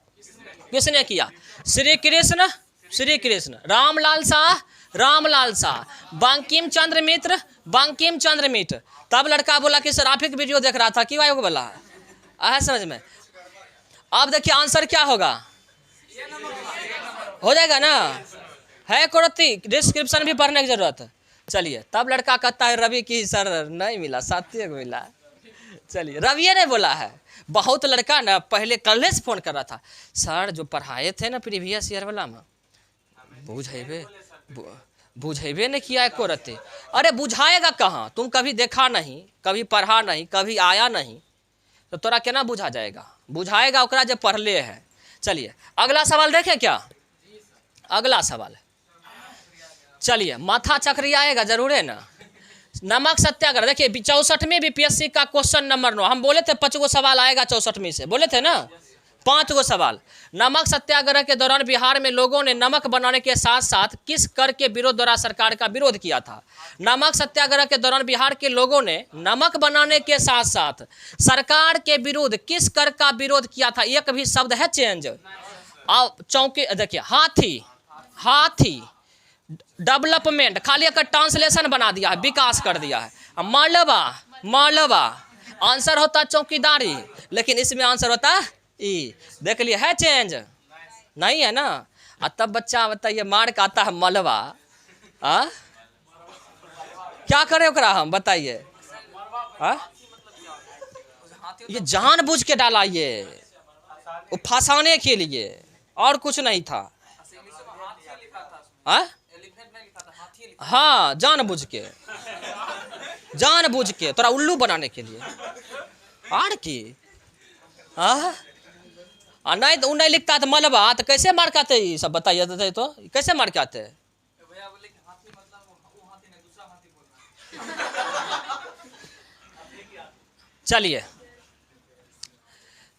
किसने किया? श्री कृष्ण, श्री कृष्ण, रामलाल शाह, रामलाल शाह, बंकिम चंद्र मित्र, बंकिम चंद्र मित्र। तब लड़का बोला कि सर आप ही वीडियो देख रहा था, क्यों आयोग बोला है समझ में। अब देखिए आंसर क्या होगा, हो जाएगा ना, है कुरती, डिस्क्रिप्शन भी पढ़ने की जरूरत है। चलिए तब लड़का कहता है रवि की सर नहीं मिला, सात्विक मिला। चलिए रवि ने बोला है, बहुत लड़का ना पहले कल से फोन कर रहा था, सर जो पढ़ाए थे ना प्रीवियस ईयर वाला में बुझेबे नहीं किया एको रहते। अरे बुझाएगा कहाँ, तुम कभी देखा नहीं, कभी पढ़ा नहीं, कभी आया नहीं, तो तोरा केना बुझा जाएगा? बुझाएगा ओकरा जो पढ़ले है। चलिए अगला सवाल देखें क्या, अगला सवाल चलिए माथा चक्री आएगा जरूर है ना। नमक सत्याग्रह, देखिए 64वीं बीपीएससी का क्वेश्चन नंबर 9, हम बोले थे 5 गो सवाल आएगा 64वीं से, बोले थे ना 5 गो सवाल। नमक सत्याग्रह के दौरान बिहार में लोगों ने नमक बनाने के साथ साथ किस कर के विरोध द्वारा सरकार का विरोध किया था? नमक सत्याग्रह के दौरान बिहार के लोगों ने नमक बनाने के साथ साथ सरकार के विरुद्ध किस कर का विरोध किया था? एक भी शब्द है चेंज। अब चौके देखिए, हाथी, हाथी डेवलपमेंट, खाली एक ट्रांसलेशन बना दिया है, विकास कर दिया है। मालवा, मालवा, आंसर होता चौकीदारी, लेकिन इसमें आंसर होता ई। देख लिए है चेंज, नहीं है ना। और तब बच्चा बताइए मार का आता है मलबा, क्या करे ओकरा हम बताइए। ये जानबूझ के डाला, ये वो फंसाने के लिए, और कुछ नहीं था। हाँ, जानबूझ के तोरा उल्लू बनाने के लिए, और की। नहीं तो नहीं लिखता तो मलबा, तो कैसे मार के आते ये सब बताइए तो कैसे मार के आते। चलिए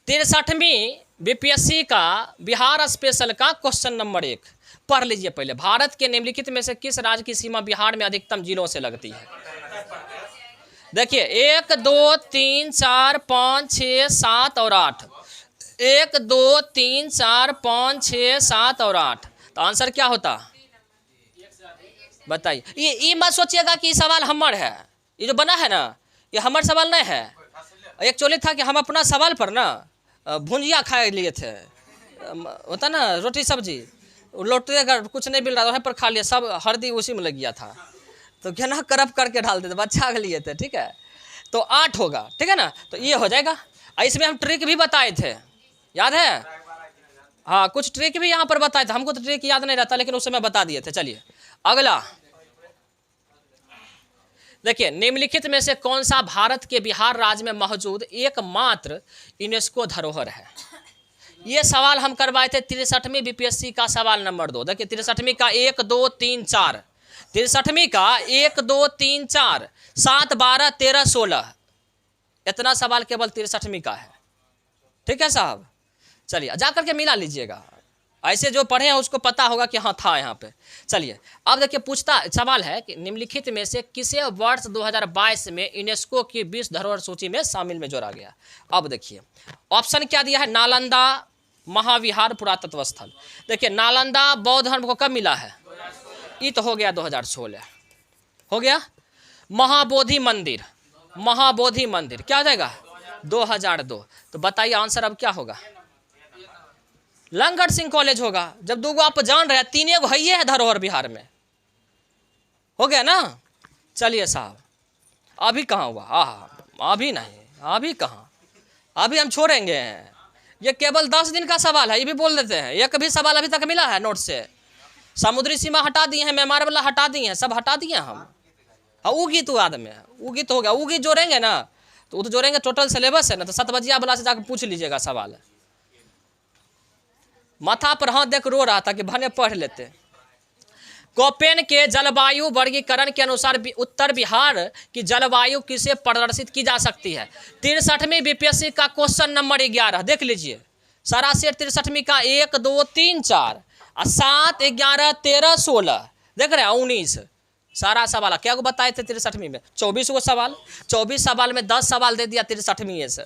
63वीं बीपीएससी का बिहार स्पेशल का क्वेश्चन नंबर 1 पढ़ लीजिए पहले। भारत के निम्नलिखित में से किस राज्य की सीमा बिहार में अधिकतम जिलों से लगती है? देखिए 1 2 3 4 5 6 7 और 8, 1 2 3 4 5 6 7 और 8, तो आंसर क्या होता बताइए। ये मत सोचिएगा कि सवाल हमर है, ये जो बना है ना ये हमार सवाल नहीं है। एक्चुअली था कि हम अपना सवाल पर ना भुंजिया खाए लिए थे, होता ना रोटी सब्जी, लौटते अगर कुछ नहीं मिल रहा वहीं पर खा लिया, सब हल्दी उसी में लग गया था, तो क्या ना करप करके डाल देते, बच्चा के लिए थे। ठीक है, तो 8 होगा, ठीक है ना, तो ये हो जाएगा। इसमें हम ट्रिक भी बताए थे, याद है? हाँ, कुछ ट्रिक भी यहाँ पर बताए थे, हमको तो ट्रिक याद नहीं रहता, लेकिन उस समय बता दिए थे। चलिए अगला देखिए, निम्नलिखित में से कौन सा भारत के बिहार राज्य में मौजूद एकमात्र यूनेस्को धरोहर है? ये सवाल हम करवाए थे 63वीं बीपीएससी का सवाल नंबर 2। देखिए 63वीं का 1 2 3 4, 63वीं का 1 2 3 4 7 12 13 16, इतना सवाल केवल 63वीं का है। ठीक है साहब, चलिए जाकर के मिला लीजिएगा, ऐसे जो पढ़े हैं उसको पता होगा कि हाँ था यहाँ पे। चलिए अब देखिए, पूछता सवाल है कि निम्नलिखित में से किसे वर्ष 2022 में यूनेस्को की विश्व धरोहर सूची में शामिल में जोड़ा गया? अब देखिए ऑप्शन क्या दिया है, नालंदा महाविहार पुरातत्व स्थल। देखिए नालंदा बौद्ध धर्म को कब मिला है? ये तो हो गया 2016 हो गया। महाबोधि मंदिर, महाबोधि मंदिर क्या हो जाएगा 2002। तो बताइए आंसर अब क्या होगा? लंगट सिंह कॉलेज होगा। जब 2 आप जान रहे हैं, 3 है ही है धरोहर बिहार में, हो गया ना। चलिए साहब, अभी कहाँ हुआ? अभी नहीं, अभी कहाँ, अभी हम छोड़ेंगे। ये केवल 10 दिन का सवाल है, ये भी बोल देते हैं। एक भी सवाल अभी तक मिला है नोट से? समुद्री सीमा हटा दिए हैं, म्यांमार वाला हटा दिए हैं, सब हटा दिए हम। हाँ, उगी तो बाद में, उगी तो हो गया, उगी जोड़ेंगे ना, तो वो तो जोड़ेंगे, टोटल सिलेबस है ना, तो 7 बजिया वाला से जाकर पूछ लीजिएगा सवाल। माथा पर हाथ देख रो रहा था कि भने पढ़ लेते। कोपेन के जलवायु वर्गीकरण के अनुसार उत्तर बिहार की जलवायु किसे प्रदर्शित की जा सकती है? 63वीं बीपीएससी का क्वेश्चन नंबर 11 देख लीजिए, सारा सेट 63वीं का 1 2 3 4 7 11 13 16, देख रहे हैं 19 सारा सवाल। क्या को बताए थे 63वीं में? 24 को सवाल, 24 सवाल में 10 सवाल दे दिया 63वीं से।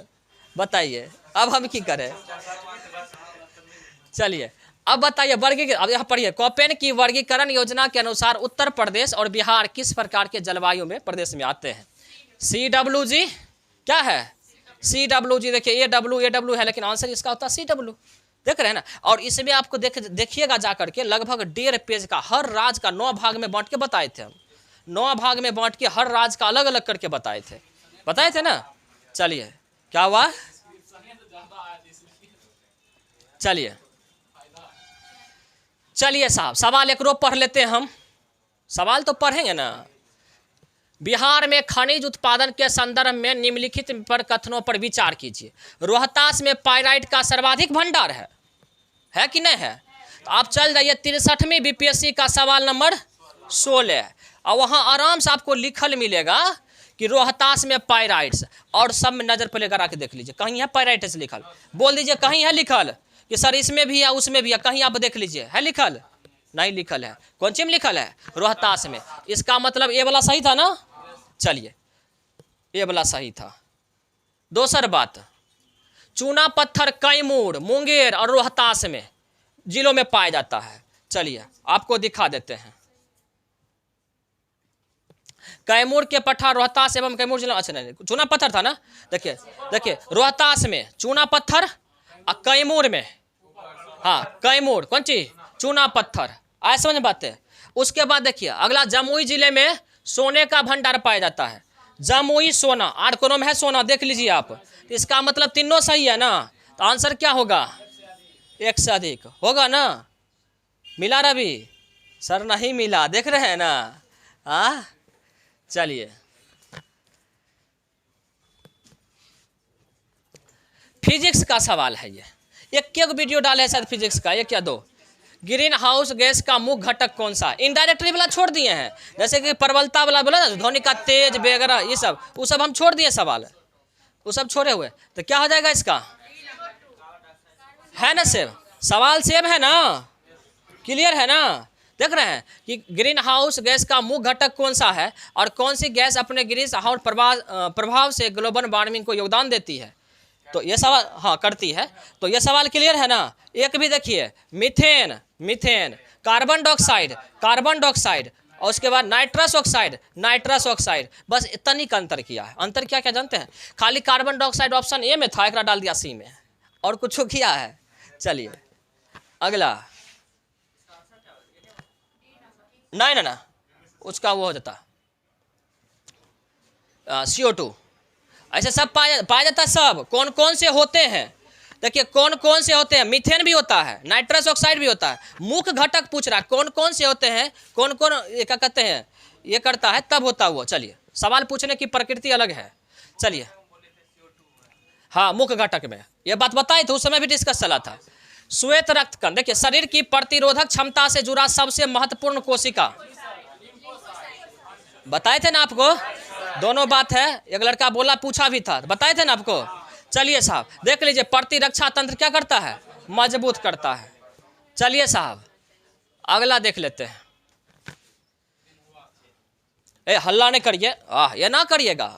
बताइए अब हम की करें? चलिए अब बताइए वर्गीकरण, अब यहाँ पढ़िए, कोपेन की वर्गीकरण योजना के अनुसार उत्तर प्रदेश और बिहार किस प्रकार के जलवायु में प्रदेश में आते हैं? CWG क्या है? CWG देखिए AW है, लेकिन आंसर इसका होता है CW। देख रहे हैं ना। और इसमें आपको देखिएगा जाकर के लगभग 1.5 पेज का, हर राज्य का 9 भाग में बांट के बताए थे हम, 9 भाग में बांट के हर राज्य का अलग अलग करके बताए थे ना। चलिए क्या हुआ? चलिए साहब सवाल एक रो पढ़ लेते हैं हम, सवाल तो पढ़ेंगे ना। बिहार में खनिज उत्पादन के संदर्भ में निम्नलिखित पर कथनों पर विचार कीजिए। रोहतास में पाइराइट का सर्वाधिक भंडार है कि नहीं है? तो आप चल जाइए 63वीं बीपीएससी का सवाल नंबर 16, और वहाँ आराम से आपको लिखल मिलेगा कि रोहतास में पाइराइट्स, और सब में नजर पहले करा के देख लीजिए कहीं है पाइराइट्स लिखल, बोल दीजिए कहीं है लिखल कि सर इसमें भी है उसमें भी है, कहीं आप देख लीजिए है लिखल? नहीं लिखल है। कौन सी में लिखल है? रोहतास में। इसका मतलब ए वाला सही था ना? चलिए ए वाला सही था। दूसरी बात, चूना पत्थर कैमूर, मुंगेर और रोहतास में जिलों में पाया जाता है। चलिए आपको दिखा देते हैं। कैमूर के पठार रोहतास एवं कैमूर जिला, अच्छा नहीं चूना पत्थर था ना, देखिए देखिए रोहतास में चूना पत्थर और कैमूर में, हाँ कैमूर कौन चीज चूना पत्थर, आए समझ में बात है। उसके बाद देखिए अगला जमुई जिले में सोने का भंडार पाया जाता है, जमुई सोना, 8 कोनों में है सोना, देख लीजिए आप। तो इसका मतलब तीनों सही है ना, तो आंसर क्या होगा, 1 से अधिक होगा ना। मिला रवि सर, नहीं मिला, देख रहे हैं ना। हाँ चलिए फिजिक्स का सवाल है ये, एक वीडियो डाले शायद फिजिक्स का, एक या 2। ग्रीन हाउस गैस का मुख्य घटक कौन सा, इनडायरेक्टली वाला छोड़ दिए हैं, जैसे कि प्रबलता वाला बोला ना, ध्वनि का तेज वगैरह ये सब, वो सब हम छोड़ दिए सवाल, वो सब छोड़े हुए। तो क्या हो जाएगा इसका, है ना सेव, सवाल सेव है ना, क्लियर है ना। देख रहे हैं कि ग्रीन हाउस गैस का मुख्य घटक कौन सा है और कौन सी गैस अपने ग्रीन हाउस प्रभाव से ग्लोबल वार्मिंग को योगदान देती है, तो ये सवाल हाँ करती है। तो ये सवाल क्लियर है ना। एक भी देखिए मीथेन, मीथेन, कार्बन डाइऑक्साइड और उसके बाद नाइट्रस ऑक्साइड, बस इतनी का अंतर किया है। अंतर क्या क्या जानते हैं, खाली कार्बन डाइऑक्साइड ऑप्शन ए में था, एक डाल दिया सी में, और कुछ किया है। चलिए अगला, नहीं ना उसका वो हो जाता CO2, ऐसे सब पाया जाता है। सब कौन कौन से होते हैं, देखिए कौन कौन से होते हैं, मीथेन भी होता है, नाइट्रस ऑक्साइड भी होता है। मुख्य घटक पूछ रहा है कौन कौन से होते हैं, कौन कौन ये क्या कहते हैं, ये करता है तब होता हुआ। चलिए सवाल पूछने की प्रकृति अलग है। चलिए हाँ मुख्य घटक में ये बात बताई तो उस समय भी डिस्कस चला था। श्वेत रक्तकण, देखिए शरीर की प्रतिरोधक क्षमता से जुड़ा सबसे महत्वपूर्ण कोशिका, बताए थे ना आपको, दोनों बात है। एक लड़का बोला पूछा भी था, बताए थे ना आपको। चलिए साहब देख लीजिए, प्रतिरक्षा तंत्र क्या करता है, मजबूत करता है। चलिए साहब अगला देख लेते हैं। ए हल्ला नहीं करिए, ये ना करिएगा।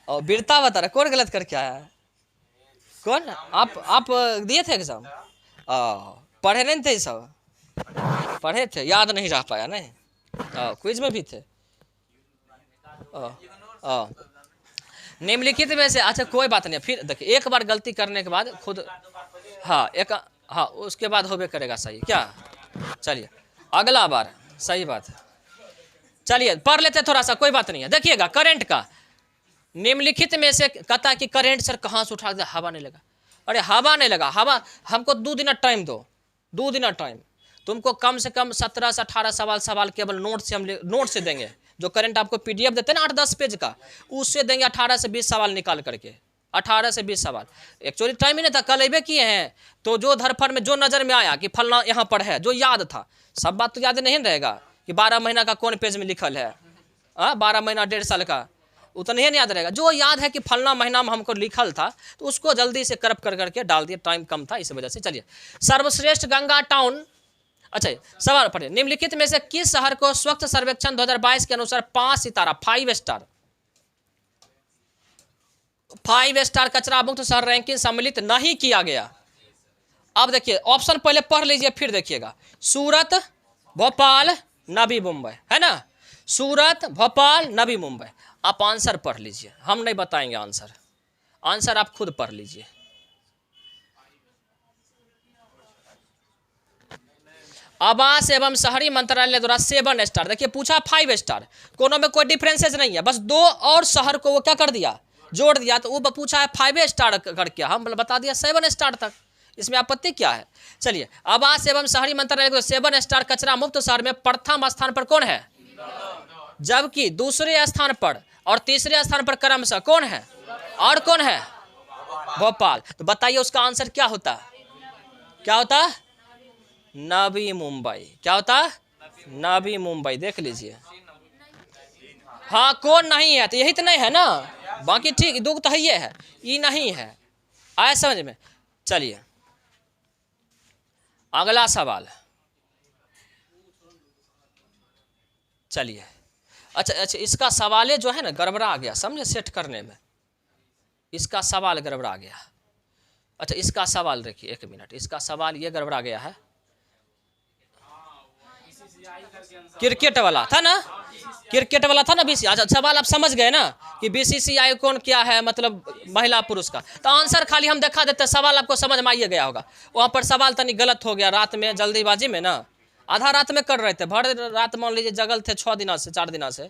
और वीरता बता रहा, कौन गलत करके आया है, कौन आप दिए थे एग्जाम, पढ़े नहीं थे, सब पढ़े थे, याद नहीं रह पाया नहीं, क्विज में भी थे। निम्नलिखित में से, अच्छा कोई बात नहीं, फिर देखिए एक बार गलती करने के बाद खुद हाँ उसके बाद होबे करेगा सही क्या। चलिए अगला बार सही बात है। चलिए पढ़ लेते थोड़ा सा, कोई बात नहीं है। देखिएगा करंट का, निम्नलिखित में से कहता है कि करंट सर कहाँ से उठा दिया, हवा नहीं लगा। अरे हवा नहीं लगा, हवा हमको 2 दिन टाइम दो, 2 दिन टाइम, तुमको कम से कम 17 से 18 सवाल केवल नोट से हम नोट से देंगे। जो करंट आपको PDF देते हैं ना 8-10 पेज का, उससे देंगे 18 से 20 सवाल निकाल करके, 18 से 20 सवाल। एक्चुअली टाइम ही नहीं था, कल अबे किए हैं, तो जो धरफड़ में जो नज़र में आया कि फलना यहाँ पर है, जो याद था, सब बात तो याद नहीं रहेगा कि 12 महीना का कौन पेज में लिखल है, 12 महीना 1.5 साल का, उतना ही नहीं याद रहेगा। जो याद है कि फलना महीना में हमको लिखल था, तो उसको जल्दी से करप कर करके डाल दिया, टाइम कम था इस वजह से। चलिए सर्वश्रेष्ठ गंगा टाउन, अच्छा सवाल पढ़िए, निम्नलिखित में से किस शहर को स्वच्छ सर्वेक्षण 2022 के अनुसार 5 सितारा 5 स्टार कचरा मुक्त शहर रैंकिंग सम्मिलित नहीं किया गया। अब देखिए ऑप्शन पहले पढ़ लीजिए फिर देखिएगा, सूरत, भोपाल, नवी मुंबई, है ना, सूरत, भोपाल, नवी मुंबई। आप आंसर पढ़ लीजिए, हम नहीं बताएंगे आंसर, आंसर आप खुद पढ़ लीजिए। आवास एवं शहरी मंत्रालय द्वारा 7 स्टार, देखिए पूछा 5 स्टार, कोनों में कोई डिफरेंसेस नहीं है, बस 2 और शहर को वो क्या कर दिया, जोड़ दिया, तो वो पूछा है 5 स्टार करके, हम बता दिया 7 स्टार तक, इसमें आपत्ति क्या है। चलिए आवास एवं शहरी मंत्रालय को 7 स्टार कचरा मुक्त शहर में प्रथम स्थान पर कौन है, जबकि दूसरे स्थान पर और तीसरे स्थान पर क्रमशः कौन है, और कौन है, भोपाल। तो बताइए उसका आंसर क्या होता, क्या होता, नवी मुंबई। क्या होता, नवी मुंबई, देख लीजिए। हाँ कौन नहीं है, तो यही तो नहीं है ना, बाकी ठीक दुख तो ये है, ये नहीं है, आया समझ में। चलिए अगला सवाल, चलिए अच्छा इसका सवाल जो है ना गड़बड़ा गया, समझे, सेट करने में, इसका सवाल गड़बड़ा गया। अच्छा इसका सवाल देखिए, एक मिनट, इसका सवाल ये गड़बड़ा गया है, क्रिकेट वाला था ना, क्रिकेट वाला था ना बीसीसीआई। अच्छा सवाल आप समझ गए ना कि बीसीसीआई कौन क्या है, मतलब महिला पुरुष का। तो आंसर खाली हम दिखा देते, सवाल आपको समझ में आइए गया होगा। वहाँ पर सवाल तनी गलत हो गया, रात में जल्दीबाजी में ना, आधा रात में कर रहे थे, भर रात मान लीजिए जगल थे 6 दिनों से 4 दिनों से,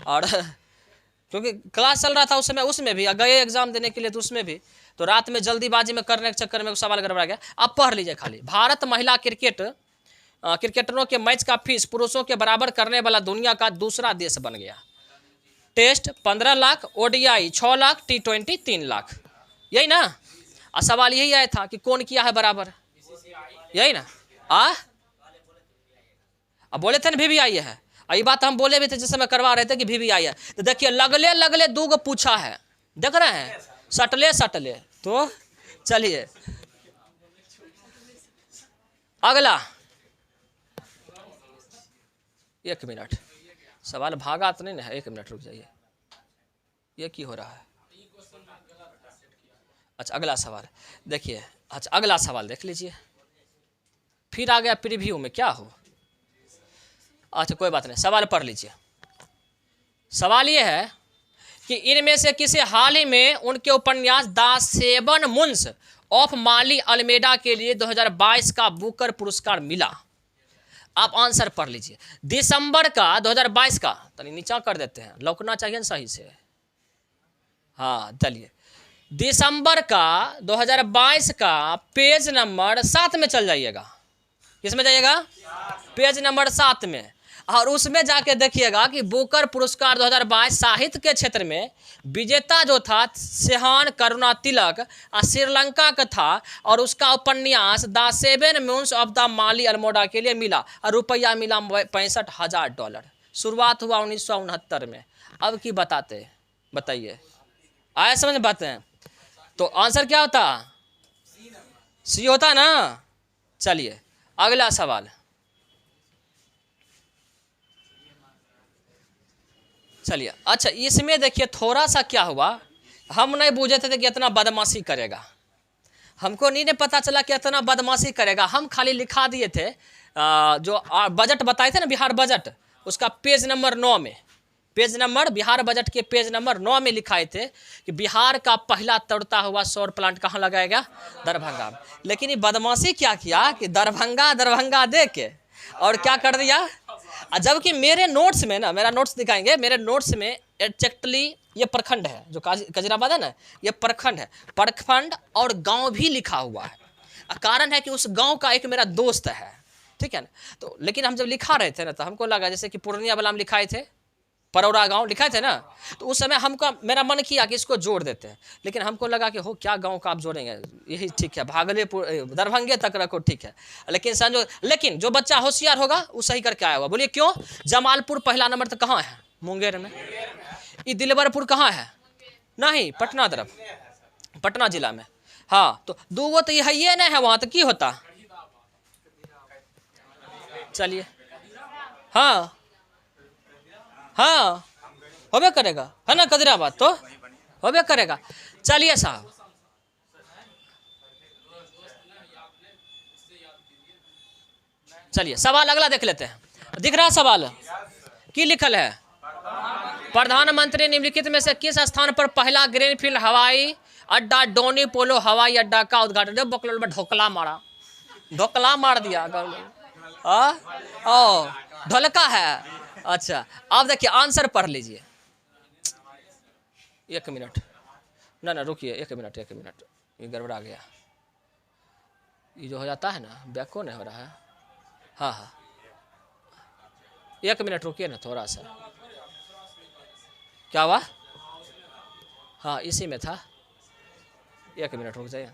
और क्योंकि क्लास चल रहा था उस समय, उसमें भी गए एग्जाम देने के लिए, तो उसमें भी तो रात में जल्दीबाजी में करने के चक्कर में सवाल गड़बड़ा गया। आप पढ़ लीजिए खाली, भारत महिला क्रिकेटरों के मैच का फीस पुरुषों के बराबर करने वाला दुनिया का दूसरा देश बन गया। Test 15 lakh, ODI 6 lakh, T20 3 lakh, यही ना। और सवाल यही आया था कि कौन किया है बराबर, यही ना। अब बोले थे ना VVI है, ये बात हम बोले भी थे जिस समय करवा रहे थे कि VVI है। तो देखिए लगले लगले 2 पूछा है, देख रहे हैं, सटले सटले। तो चलिए अगला, एक मिनट, सवाल भागा तो नहीं ना है, एक मिनट रुक जाइए, ये की हो रहा है। अच्छा अगला सवाल देखिए, अच्छा अगला सवाल देख लीजिए, फिर आ गया प्रीव्यू में, क्या हो। अच्छा कोई बात नहीं, सवाल पढ़ लीजिए। सवाल ये है कि इनमें से किसे हाल ही में उनके उपन्यास the 7 moons of Maali Almeida के लिए 2022 का बुकर पुरस्कार मिला। आप आंसर पढ़ लीजिए। दिसंबर का 2022 का, तनी नीचा कर देते हैं, लौकना चाहिए ना सही से। हाँ चलिए, दिसंबर का 2022 का पेज नंबर 7 में चल जाइएगा। किसमें जाइएगा? पेज नंबर 7 में। और उसमें जाके देखिएगा कि बुकर पुरस्कार 2022 साहित्य के क्षेत्र में विजेता जो था सेहान करुणातिलक श्रीलंका का था, और उसका उपन्यास द 7 मून्स ऑफ द माली अल्मोडा के लिए मिला, और रुपया मिला $65,000। शुरुआत हुआ 1969 में। अब की बताइए, आया समझ में बातें? तो आंसर क्या होता? सी होता ना। चलिए अगला सवाल, चलिए। अच्छा इसमें देखिए थोड़ा सा क्या हुआ, हम नहीं बूझे थे कि इतना बदमाशी करेगा, हमको नहीं पता चला कि इतना बदमाशी करेगा। हम खाली लिखा दिए थे जो बजट बताए थे ना, बिहार बजट, उसका पेज नंबर 9 में, पेज नंबर बिहार बजट के पेज नंबर 9 में लिखाए थे कि बिहार का पहला तोड़ता हुआ सौर प्लांट कहाँ लगाएगा? दरभंगा में। लेकिन ये बदमाशी क्या किया कि दरभंगा दे के और क्या कर दिया, जबकि मेरे नोट्स में ना, मेरा नोट्स दिखाएंगे, मेरे नोट्स में एक्जैक्टली ये प्रखंड है जो खजराबाद है ना, ये प्रखंड है, प्रखंड और गांव भी लिखा हुआ है। कारण है कि उस गांव का एक मेरा दोस्त है, ठीक है ना। तो लेकिन हम जब लिखा रहे थे ना, तो हमको लगा जैसे कि पूर्णिया वाला हम लिखाए थे, परौरा गांव लिखाए थे ना, तो उस समय हमको मेरा मन किया कि इसको जोड़ देते हैं, लेकिन हमको लगा कि हो क्या गांव का आप जोड़ेंगे, यही ठीक है, भागलपुर दरभंगे तक रखो, ठीक है। लेकिन जो बच्चा होशियार होगा वो सही करके आया होगा। बोलिए क्यों? जमालपुर पहला नंबर तो कहाँ है? मुंगेर में। ये दिलबरपुर कहाँ है? नहीं, पटना तरफ, पटना जिला में। हाँ तो 2 तो ये नहीं है वहाँ, तो की होता? चलिए हाँ होबे करेगा, है ना, कदराबाद तो होबे करेगा। चलिए साहब, चलिए सवाल अगला देख लेते हैं। दिख रहा सवाल की लिखल है? प्रधानमंत्री निम्नलिखित में से किस स्थान पर पहला ग्रीनफील्ड हवाई अड्डा डोनी पोलो हवाई अड्डा का उद्घाटन? बकलोल में ढोकला मार दिया, ढोलका है। अच्छा अब देखिए आंसर पढ़ लीजिए। एक मिनट, ना रुकिए, एक मिनट, ये गड़बड़ा गया। ये जो हो जाता है ना, बैको नहीं हो रहा है। हाँ एक मिनट रुकिए ना थोड़ा सा। क्या हुआ? हाँ इसी में था, एक मिनट रुक जाइए।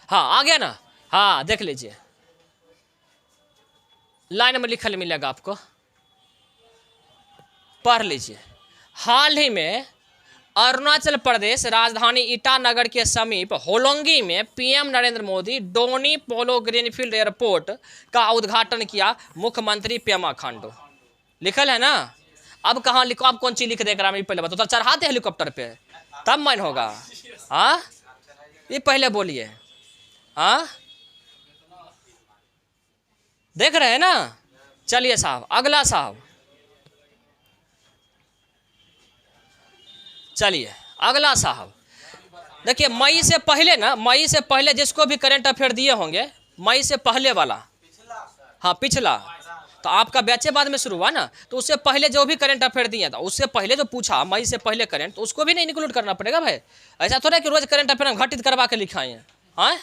हाँ आ गया ना, हाँ देख लीजिए, लाइन में लिखल मिलेगा आपको, पढ़ लीजिए। हाल ही में अरुणाचल प्रदेश राजधानी ईटानगर के समीप होलोंगी में पीएम नरेंद्र मोदी डोनी पोलो ग्रीनफील्ड एयरपोर्ट का उद्घाटन किया, मुख्यमंत्री पेमा खांडू। लिखल है ना। अब कहाँ लिखो, आप कौन चीज लिख दे ग्रामीण पहले बताओ, तो चढ़ाते हेलीकॉप्टर पे तब मैन होगा। हाँ ये पहले बोलिए। हाँ देख रहे हैं ना। चलिए साहब अगला साहब, चलिए अगला साहब देखिए, मई से पहले ना, मई से पहले जिसको भी करंट अफेयर दिए होंगे, मई से पहले वाला, हाँ पिछला, तो आपका बैचे बाद में शुरू हुआ ना, तो उससे पहले जो भी करंट अफेयर दिया था, उससे पहले जो पूछा मई से पहले करंट, तो उसको भी नहीं इंक्लूड करना पड़ेगा भाई। ऐसा थोड़ा कि रोज करंट अफेयर घटित करवा के लिखाए हैं। हाँ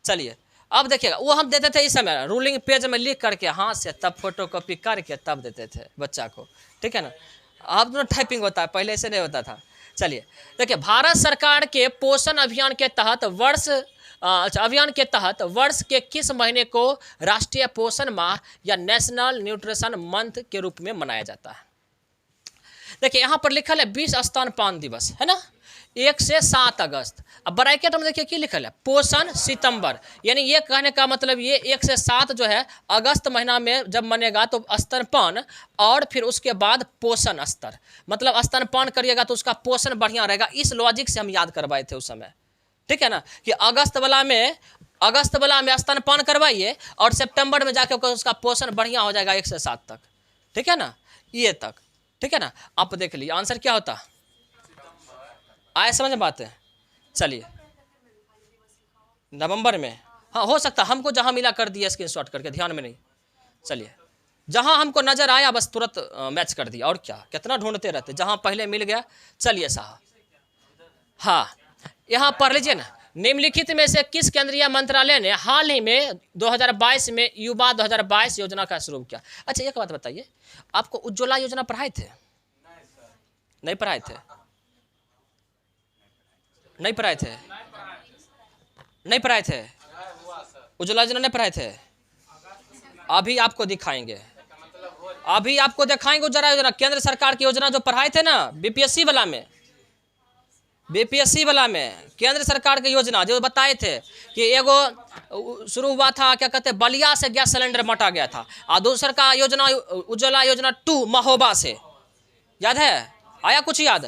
चलिए अब देखिएगा, वो हम देते थे इस समय रूलिंग पेज में लिख करके हाथ से, तब फोटो कॉपी करके तब देते थे बच्चा को, ठीक है ना। अब तो टाइपिंग होता है, पहले ऐसे नहीं होता था। चलिए देखिए, भारत सरकार के पोषण अभियान के तहत वर्ष के किस महीने को राष्ट्रीय पोषण माह या नेशनल न्यूट्रिशन मंथ के रूप में मनाया जाता है? देखिए यहाँ पर लिखल है 20 स्तनपान दिवस, है ना, 1 से 7 अगस्त। अब ब्रैकेट में देखिए क्या लिखल है, पोषण सितंबर, यानी ये कहने का मतलब ये 1 से 7 जो है अगस्त महीना में जब मनेगा तो स्तनपान, और फिर उसके बाद पोषण स्तर, मतलब स्तनपान करिएगा तो उसका पोषण बढ़िया रहेगा। इस लॉजिक से हम याद करवाए थे उस समय, ठीक है ना, कि अगस्त वाला में स्तनपान करवाइए और सितंबर में जाके उसका पोषण बढ़िया हो जाएगा 1 से 7 तक, ठीक है ना, ये तक, ठीक है ना। आप देख लीजिए आंसर क्या होता, आए समझ में बात है। चलिए नवंबर में, हाँ हो सकता, हमको जहां मिला कर दिया स्क्रीनशॉट करके, ध्यान में नहीं। चलिए जहां हमको नजर आया बस तुरंत मैच कर दिया, और क्या, कितना ढूंढते रहते, जहां पहले मिल गया। चलिए साहब, हाँ यहाँ पढ़ लीजिए ना, निम्नलिखित में से किस केंद्रीय मंत्रालय ने हाल ही में 2022 में युवा 2022 योजना का शुरू किया? अच्छा एक बात बताइए, आपको उज्ज्वला योजना पढ़ाए थे? नहीं पढ़ाए थे? नहीं पढ़ाए थे? नहीं पढ़ाए थे? उज्ज्वला योजना नहीं पढ़ाए थे? अभी आपको दिखाएंगे, अभी आपको दिखाएंगे उज्ज्वला योजना, केंद्र सरकार की योजना जो पढ़ाए थे ना बीपीएससी वाला में, बीपीएससी वाला में केंद्र सरकार की योजना जो बताए थे कि एगो शुरू हुआ था, क्या कहते हैं, बलिया से गैस सिलेंडर मटा गया था, और दूसरा का योजना उज्ज्वला योजना 2 महोबा से, याद है, आया कुछ याद?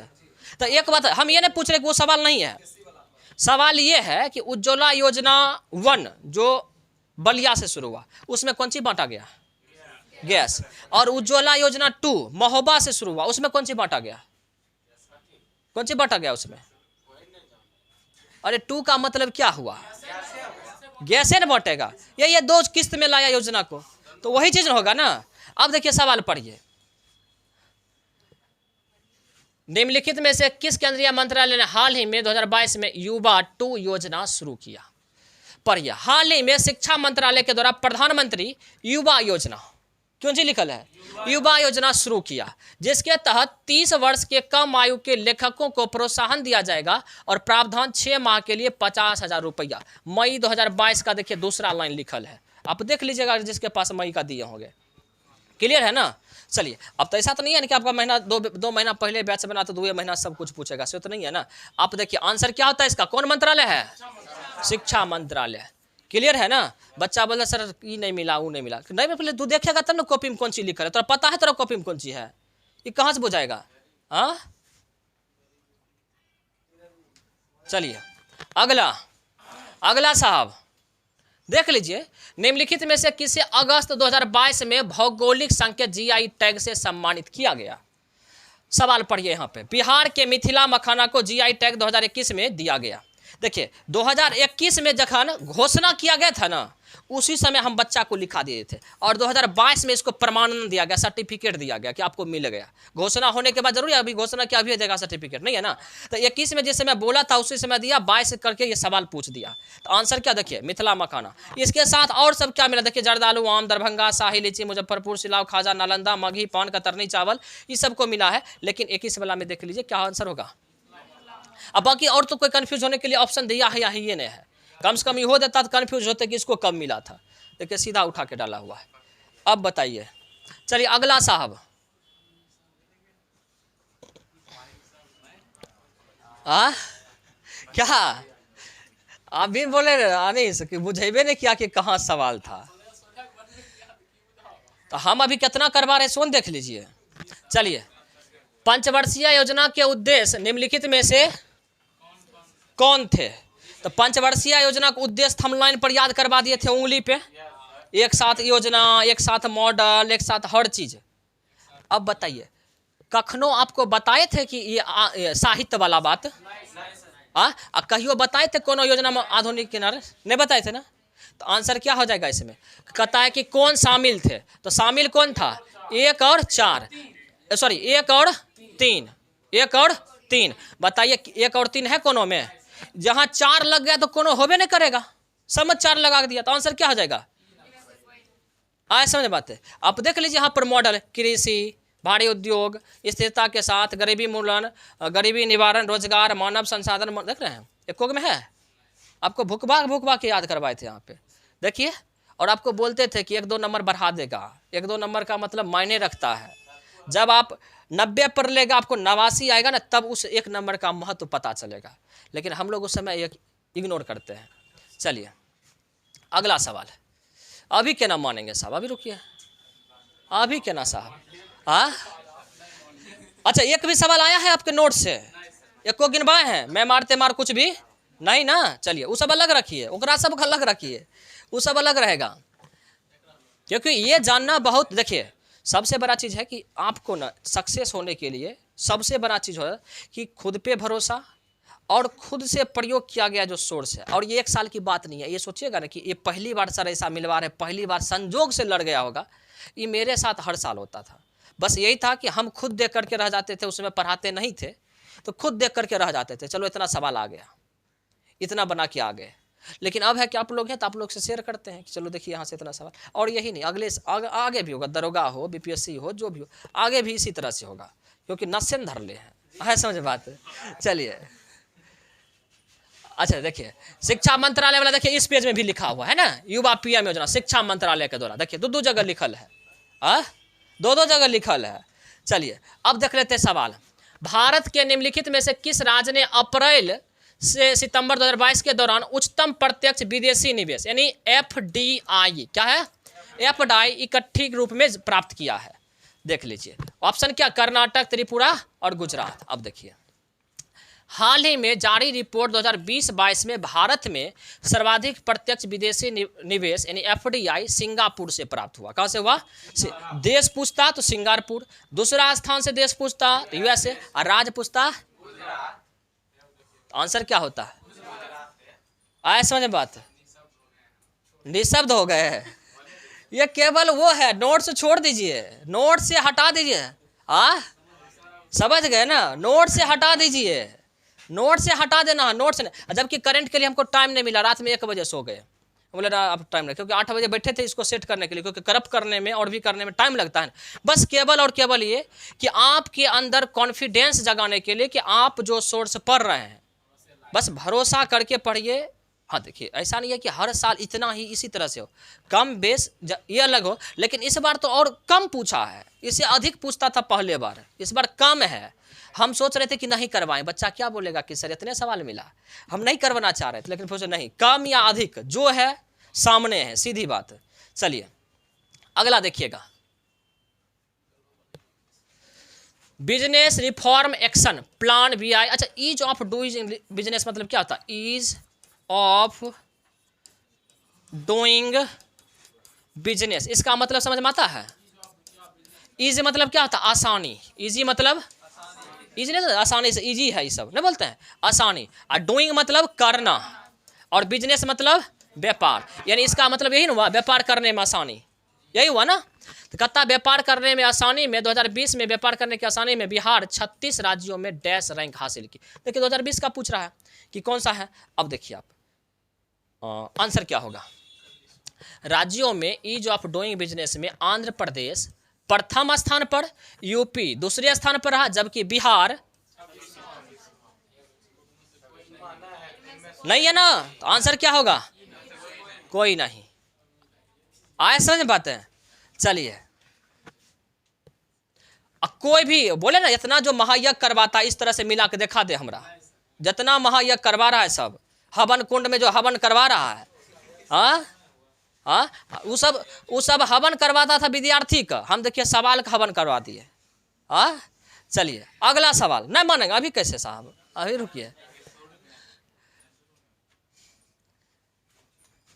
तो एक बात हम ये नहीं पूछ रहे कि वो सवाल नहीं है, सवाल ये है कि उज्ज्वला योजना 1 जो बलिया से शुरू हुआ उसमें कौन सी बांटा गया? गैस। और उज्ज्वला योजना 2 महोबा से शुरू हुआ उसमें कौन सी बांटा गया? कौन सी बांटा गया उसमें? अरे 2 का मतलब क्या हुआ? गैस है ना बांटेगा, ये 2 किस्त में लाया योजना को, तो वही चीज होगा ना। अब देखिए सवाल पढ़िए, निम्नलिखित में से किस केंद्रीय मंत्रालय ने हाल ही में 2022 में युवा 2 योजना शुरू किया? पढ़िए, हाल ही में शिक्षा मंत्रालय के द्वारा प्रधानमंत्री युवा योजना, क्यों जी लिखल है, युवा योजना शुरू किया, जिसके तहत 30 वर्ष के कम आयु के लेखकों को प्रोत्साहन दिया जाएगा और प्रावधान 6 माह के लिए 50,000 रुपया। मई 2022 का देखिए दूसरा लाइन लिखल है, आप देख लीजिएगा जिसके पास मई का दिए होंगे, क्लियर है ना। चलिए अब तो ऐसा तो नहीं है ना कि आपका महीना दो महीना पहले बैच बना तो 2 महीना सब कुछ पूछेगा, सो तो नहीं है ना। आप देखिए आंसर क्या होता है इसका, कौन मंत्रालय है? शिक्षा मंत्रालय, क्लियर है ना। बच्चा बोला सर ये नहीं मिला वो नहीं मिला, नहीं पहले तू देखेगा तब ना कॉपी में कौन सी लिखा है, तो पता है तेरा कॉपी में कौन सी है, ये कहाँ से बुझाएगा? हाँ चलिए अगला साहब देख लीजिए, निम्नलिखित में से किसे अगस्त 2022 में भौगोलिक संकेत जीआई टैग से सम्मानित किया गया? सवाल पढ़िए यहाँ पे, बिहार के मिथिला मखाना को जीआई टैग 2021 में दिया गया। देखिए 2021 में जखन घोषणा किया गया था ना, उसी समय हम बच्चा को लिखा दिए थे, और 2022 में इसको प्रमाणन दिया गया, सर्टिफिकेट दिया गया कि आपको मिल गया। घोषणा होने के बाद जरूर अभी घोषणा क्या अभी देगा सर्टिफिकेट, नहीं है ना। तो 21 में जिस समय बोला था उसी समय दिया, 22 करके ये सवाल पूछ दिया। तो आंसर क्या देखिए, मिथिला मखाना। इसके साथ और सब क्या मिला देखिए, जर्दालू, आम, दरभंगा, शाही लीची, मुजफ्फरपुर, सिलाव, खाजा, नालंदा, मगही, पान, कतरनी, चावल, ये सबको मिला है। लेकिन 21 वाला में देख लीजिए क्या आंसर होगा। अब बाकी और तो कोई कंफ्यूज होने के लिए ऑप्शन दिया है या ये नहीं है, कम से कम ये हो देता तो कंफ्यूज होते कि इसको कम मिला था, देखिए सीधा उठा के डाला हुआ है। अब बताइए, चलिए अगला साहब, क्या आप भी बोले अनीस कि बुझेबे नहीं किया कि कहाँ सवाल था, तो हम अभी कितना करवा रहे सोन देख लीजिए। चलिए पंचवर्षीय योजना के उद्देश्य निम्नलिखित में से कौन थे? तो पंचवर्षीय योजना का उद्देश्य हम लाइन पर याद करवा दिए थे उंगली पे, एक साथ योजना, एक साथ मॉडल, एक साथ हर चीज। अब बताइए, कखनो आपको बताए थे कि ये साहित्य वाला बात? कहियो बताए थे कोनो योजना में आधुनिक किनारे? नहीं बताए थे ना। तो आंसर क्या हो जाएगा इसमें? कहता है कि कौन शामिल थे, तो शामिल कौन था? 1 और 4, सॉरी 1 और 3, 1 और 3। बताइए 1 और 3 है कोनो में? जहां 4 लग गया तो कोनो होबे नहीं करेगा, समझ 4 लगा दिया तो आंसर क्या हो जाएगा? आए समझ बात है। आप देख लीजिए यहाँ पर मॉडल, कृषि, भारी उद्योग, स्थिरता के साथ गरीबी मूलन, गरीबी निवारण, रोजगार, मानव संसाधन, देख रहे हैं एक में है। आपको भुकभा के याद करवाए थे यहाँ पे, देखिए। और आपको बोलते थे कि 1-2 नंबर बढ़ा देगा। 1-2 नंबर का मतलब मायने रखता है। जब आप 90 पर लेगा, आपको 89 आएगा ना, तब उस 1 नंबर का महत्व पता चलेगा। लेकिन हम लोग उस समय इग्नोर करते हैं। चलिए अगला सवाल। अभी क्या ना मानेंगे साहब, अभी रुकिए, अभी क्या ना साहब। अच्छा, एक भी सवाल आया है आपके नोट से? एक को गिनवाए हैं? मैं मारते मार कुछ भी नहीं ना। चलिए वो सब अलग रखिए, ओकरा सब अलग रखिए, वो सब अलग रहेगा। क्योंकि ये जानना बहुत, देखिए सबसे बड़ा चीज़ है कि आपको ना सक्सेस होने के लिए सबसे बड़ा चीज़ है कि खुद पे भरोसा और खुद से प्रयोग किया गया जो सोर्स है। और ये 1 साल की बात नहीं है। ये सोचिएगा ना कि ये पहली बार सर ऐसा मिलवा रहे, पहली बार संजोग से लड़ गया होगा। ये मेरे साथ हर साल होता था। बस यही था कि हम खुद देख करके रह जाते थे, उसमें पढ़ाते नहीं थे, तो खुद देख करके रह जाते थे। चलो इतना सवाल आ गया, इतना बना के आ गए। लेकिन अब है कि आप लोग हैं तो आप लोग से शेयर करते हैं कि चलो देखिए यहाँ से इतना सवाल। और यही नहीं, आगे भी होगा, दरोगा हो, बीपीएससी हो, जो भी हो, आगे भी इसी तरह से होगा, क्योंकि नशे धर ले हैं। समझ बात है। चलिए अच्छा देखिए, शिक्षा मंत्रालय वाला देखिए इस पेज में भी लिखा हुआ है ना, युवा पीएम योजना शिक्षा मंत्रालय के द्वारा। देखिए 2 जगह लिखल है, 2 जगह लिखल है। चलिए अब देख लेते हैं सवाल। भारत के निम्नलिखित में से किस राज्य ने अप्रैल से सितंबर 2022 के दौरान उच्चतम प्रत्यक्ष विदेशी निवेश यानी FDI, क्या है FDI, इकट्ठी रूप में प्राप्त किया है? देख लीजिए ऑप्शन क्या, कर्नाटक, त्रिपुरा और गुजरात। अब देखिए हाल ही में जारी रिपोर्ट 2020-22 में भारत में सर्वाधिक प्रत्यक्ष विदेशी निवेश यानी FDI सिंगापुर से प्राप्त हुआ। कहाँ से हुआ? देश पूछता तो सिंगापुर, दूसरा स्थान से देश पूछता तो USA, और राज्य पूछता तो आंसर क्या होता? आए समझ बात? निशब्द हो गए हैं। ये केवल वो है, नोट से छोड़ दीजिए, नोट से हटा दीजिए। समझ गए ना? नोट से हटा दीजिए, नोट से हटा देना, नोट से नहीं। जबकि करंट के लिए हमको टाइम नहीं मिला, रात में 1 बजे सो गए, बोले अब टाइम नहीं, क्योंकि 8 बजे बैठे थे इसको सेट करने के लिए, क्योंकि करप्ट करने में और भी करने में टाइम लगता है। बस केवल और केवल ये कि आपके अंदर कॉन्फिडेंस जगाने के लिए कि आप जो सोर्स पढ़ रहे हैं बस भरोसा करके पढ़िए। हाँ देखिए ऐसा नहीं है कि हर साल इतना ही इसी तरह से हो, कम बेस ये अलग हो, लेकिन इस बार तो और कम पूछा है, इससे अधिक पूछता था पहले बार, इस बार कम है। हम सोच रहे थे कि नहीं करवाएं, बच्चा क्या बोलेगा कि सर इतने सवाल मिला, हम नहीं करवाना चाह रहे थे, लेकिन सोचे नहीं, कम या अधिक जो है सामने है, सीधी बात है। चलिए अगला देखिएगा, business reform action plan BI। अच्छा, ईज ऑफ डूइंग बिजनेस मतलब क्या होता है? ईज ऑफ डूइंग बिजनेस, इसका मतलब समझ में आता है? ईजी मतलब क्या होता है? आसानी। इजी मतलब इजी नहीं, आसानी से, इजी है ये सब नहीं बोलते हैं, आसानी। और डूइंग मतलब करना, और बिजनेस मतलब व्यापार, यानी इसका मतलब यही ना हुआ, व्यापार करने में आसानी, यही हुआ ना। तो कहता व्यापार करने में आसानी में 2020 में व्यापार करने की आसानी में बिहार 36 राज्यों में डैश रैंक हासिल की। देखिए 2020 का पूछ रहा है कि कौन सा है। अब देखिए आप आंसर क्या होगा। राज्यों में ईज ऑफ डूइंग बिजनेस में आंध्र प्रदेश प्रथम स्थान पर, यूपी दूसरे स्थान पर रहा, जबकि बिहार नहीं है ना। तो आंसर क्या होगा? कोई नहीं। आए समझ बात है? चलिए कोई भी बोले ना, इतना जो महायज्ञ करवाता है इस तरह से मिला के दिखा दे हमरा, जितना महायज्ञ करवा रहा है सब, हवन कुंड में जो हवन करवा रहा है, वो सब हवन करवाता था विद्यार्थी का, हम देखिए सवाल का हवन करवा दिए। चलिए अगला सवाल, नहीं मानेंगे अभी कैसे साहब, अभी रुकिए।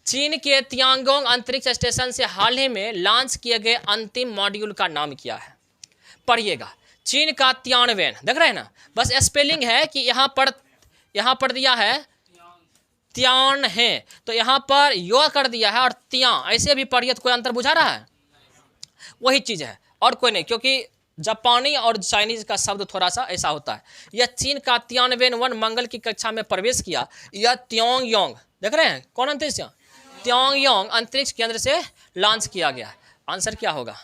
चीन के तियांगोंग अंतरिक्ष स्टेशन से हाल ही में लॉन्च किए गए अंतिम मॉड्यूल का नाम क्या है? पढ़िएगा, चीन का तियानवेन, देख रहे हैं ना, बस स्पेलिंग है कि यहाँ पर दिया है त्यान है, तो यहाँ पर यो कर दिया है और तिया ऐसे भी पढ़िए, तो कोई अंतर बुझा रहा है? वही चीज़ है और कोई नहीं, क्योंकि जापानी और चाइनीज का शब्द थोड़ा सा ऐसा होता है। यह चीन का तियानवेन मंगल की कक्षा में प्रवेश किया। यह त्योंगयांग, देख रहे हैं कौन अंतरिक्ष, त्योंगयांग अंतरिक्ष केंद्र से लॉन्च किया गया। आंसर क्या होगा?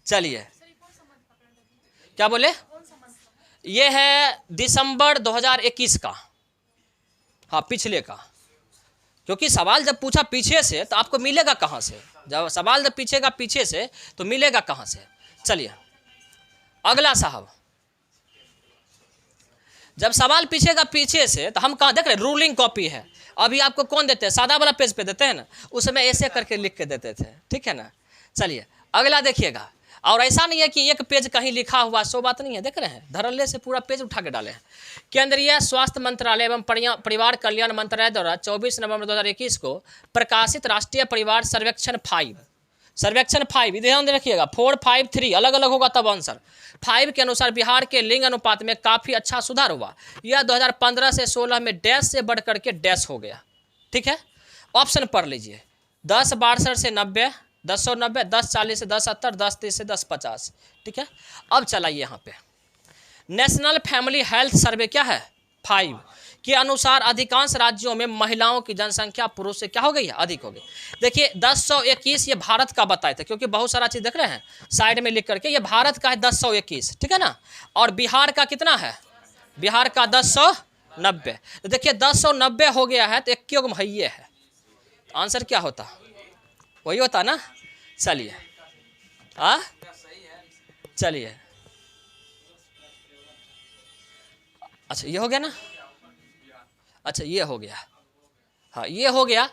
चलिए क्या बोले? ये है दिसंबर 2021 का, हाँ पिछले का, क्योंकि सवाल जब पूछा पीछे से तो आपको मिलेगा कहाँ से, जब सवाल जब पीछेगा पीछे से तो मिलेगा कहाँ से। चलिए अगला साहब, जब सवाल पीछेगा पीछे से तो हम कहाँ देख रहे हैं, रूलिंग कॉपी है। अभी आपको कौन देते हैं, सादा वाला पेज पे देते हैं ना, उस समय ऐसे करके लिख के देते थे, ठीक है ना। चलिए अगला देखिएगा, और ऐसा नहीं है कि एक पेज कहीं लिखा हुआ, सो बात नहीं है, देख रहे हैं धड़ल्ले से पूरा पेज उठा के डाले हैं। केंद्रीय स्वास्थ्य मंत्रालय एवं परिवार कल्याण मंत्रालय द्वारा 24 नवंबर 2021 को प्रकाशित राष्ट्रीय परिवार सर्वेक्षण 5 ध्यान रखिएगा, 4, 5, 3 अलग अलग होगा तब आंसर। 5 के अनुसार बिहार के लिंग अनुपात में काफ़ी अच्छा सुधार हुआ। यह 2015 से 16 में डैश से बढ़ करके डैश हो गया, ठीक है। ऑप्शन पढ़ लीजिए, 1062 से 90, 1090, 1040 से 1070, 1030 से 1050, ठीक है। अब चलाइए यहाँ पे, नेशनल फैमिली हेल्थ सर्वे क्या है 5 के अनुसार अधिकांश राज्यों में महिलाओं की जनसंख्या पुरुष से क्या हो गई है, अधिक हो गई। देखिए 1021 ये भारत का बताए थे, क्योंकि बहुत सारा चीज़ देख रहे हैं साइड में लिख करके, ये भारत का है 1021, ठीक है ना। और बिहार का कितना है, बिहार का 1090। तो देखिए 1090 हो गया है तो 21 भैये है, आंसर क्या होता, वही होता ना। चलिए चलिए, अच्छा ये हो गया ना, अच्छा ये हो गया, हाँ ये हो गया।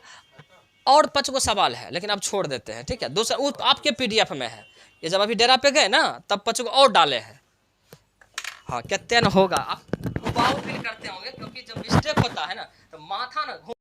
और 5 गो सवाल है लेकिन अब छोड़ देते हैं, ठीक है। दूसरा वो आपके PDF में है, ये जब अभी डेरा पे गए ना तब 5 गो और डाले हैं। हाँ कितने न होगा, आप फील करते होंगे, क्योंकि जब मिस्टेक होता है ना तो माथा ना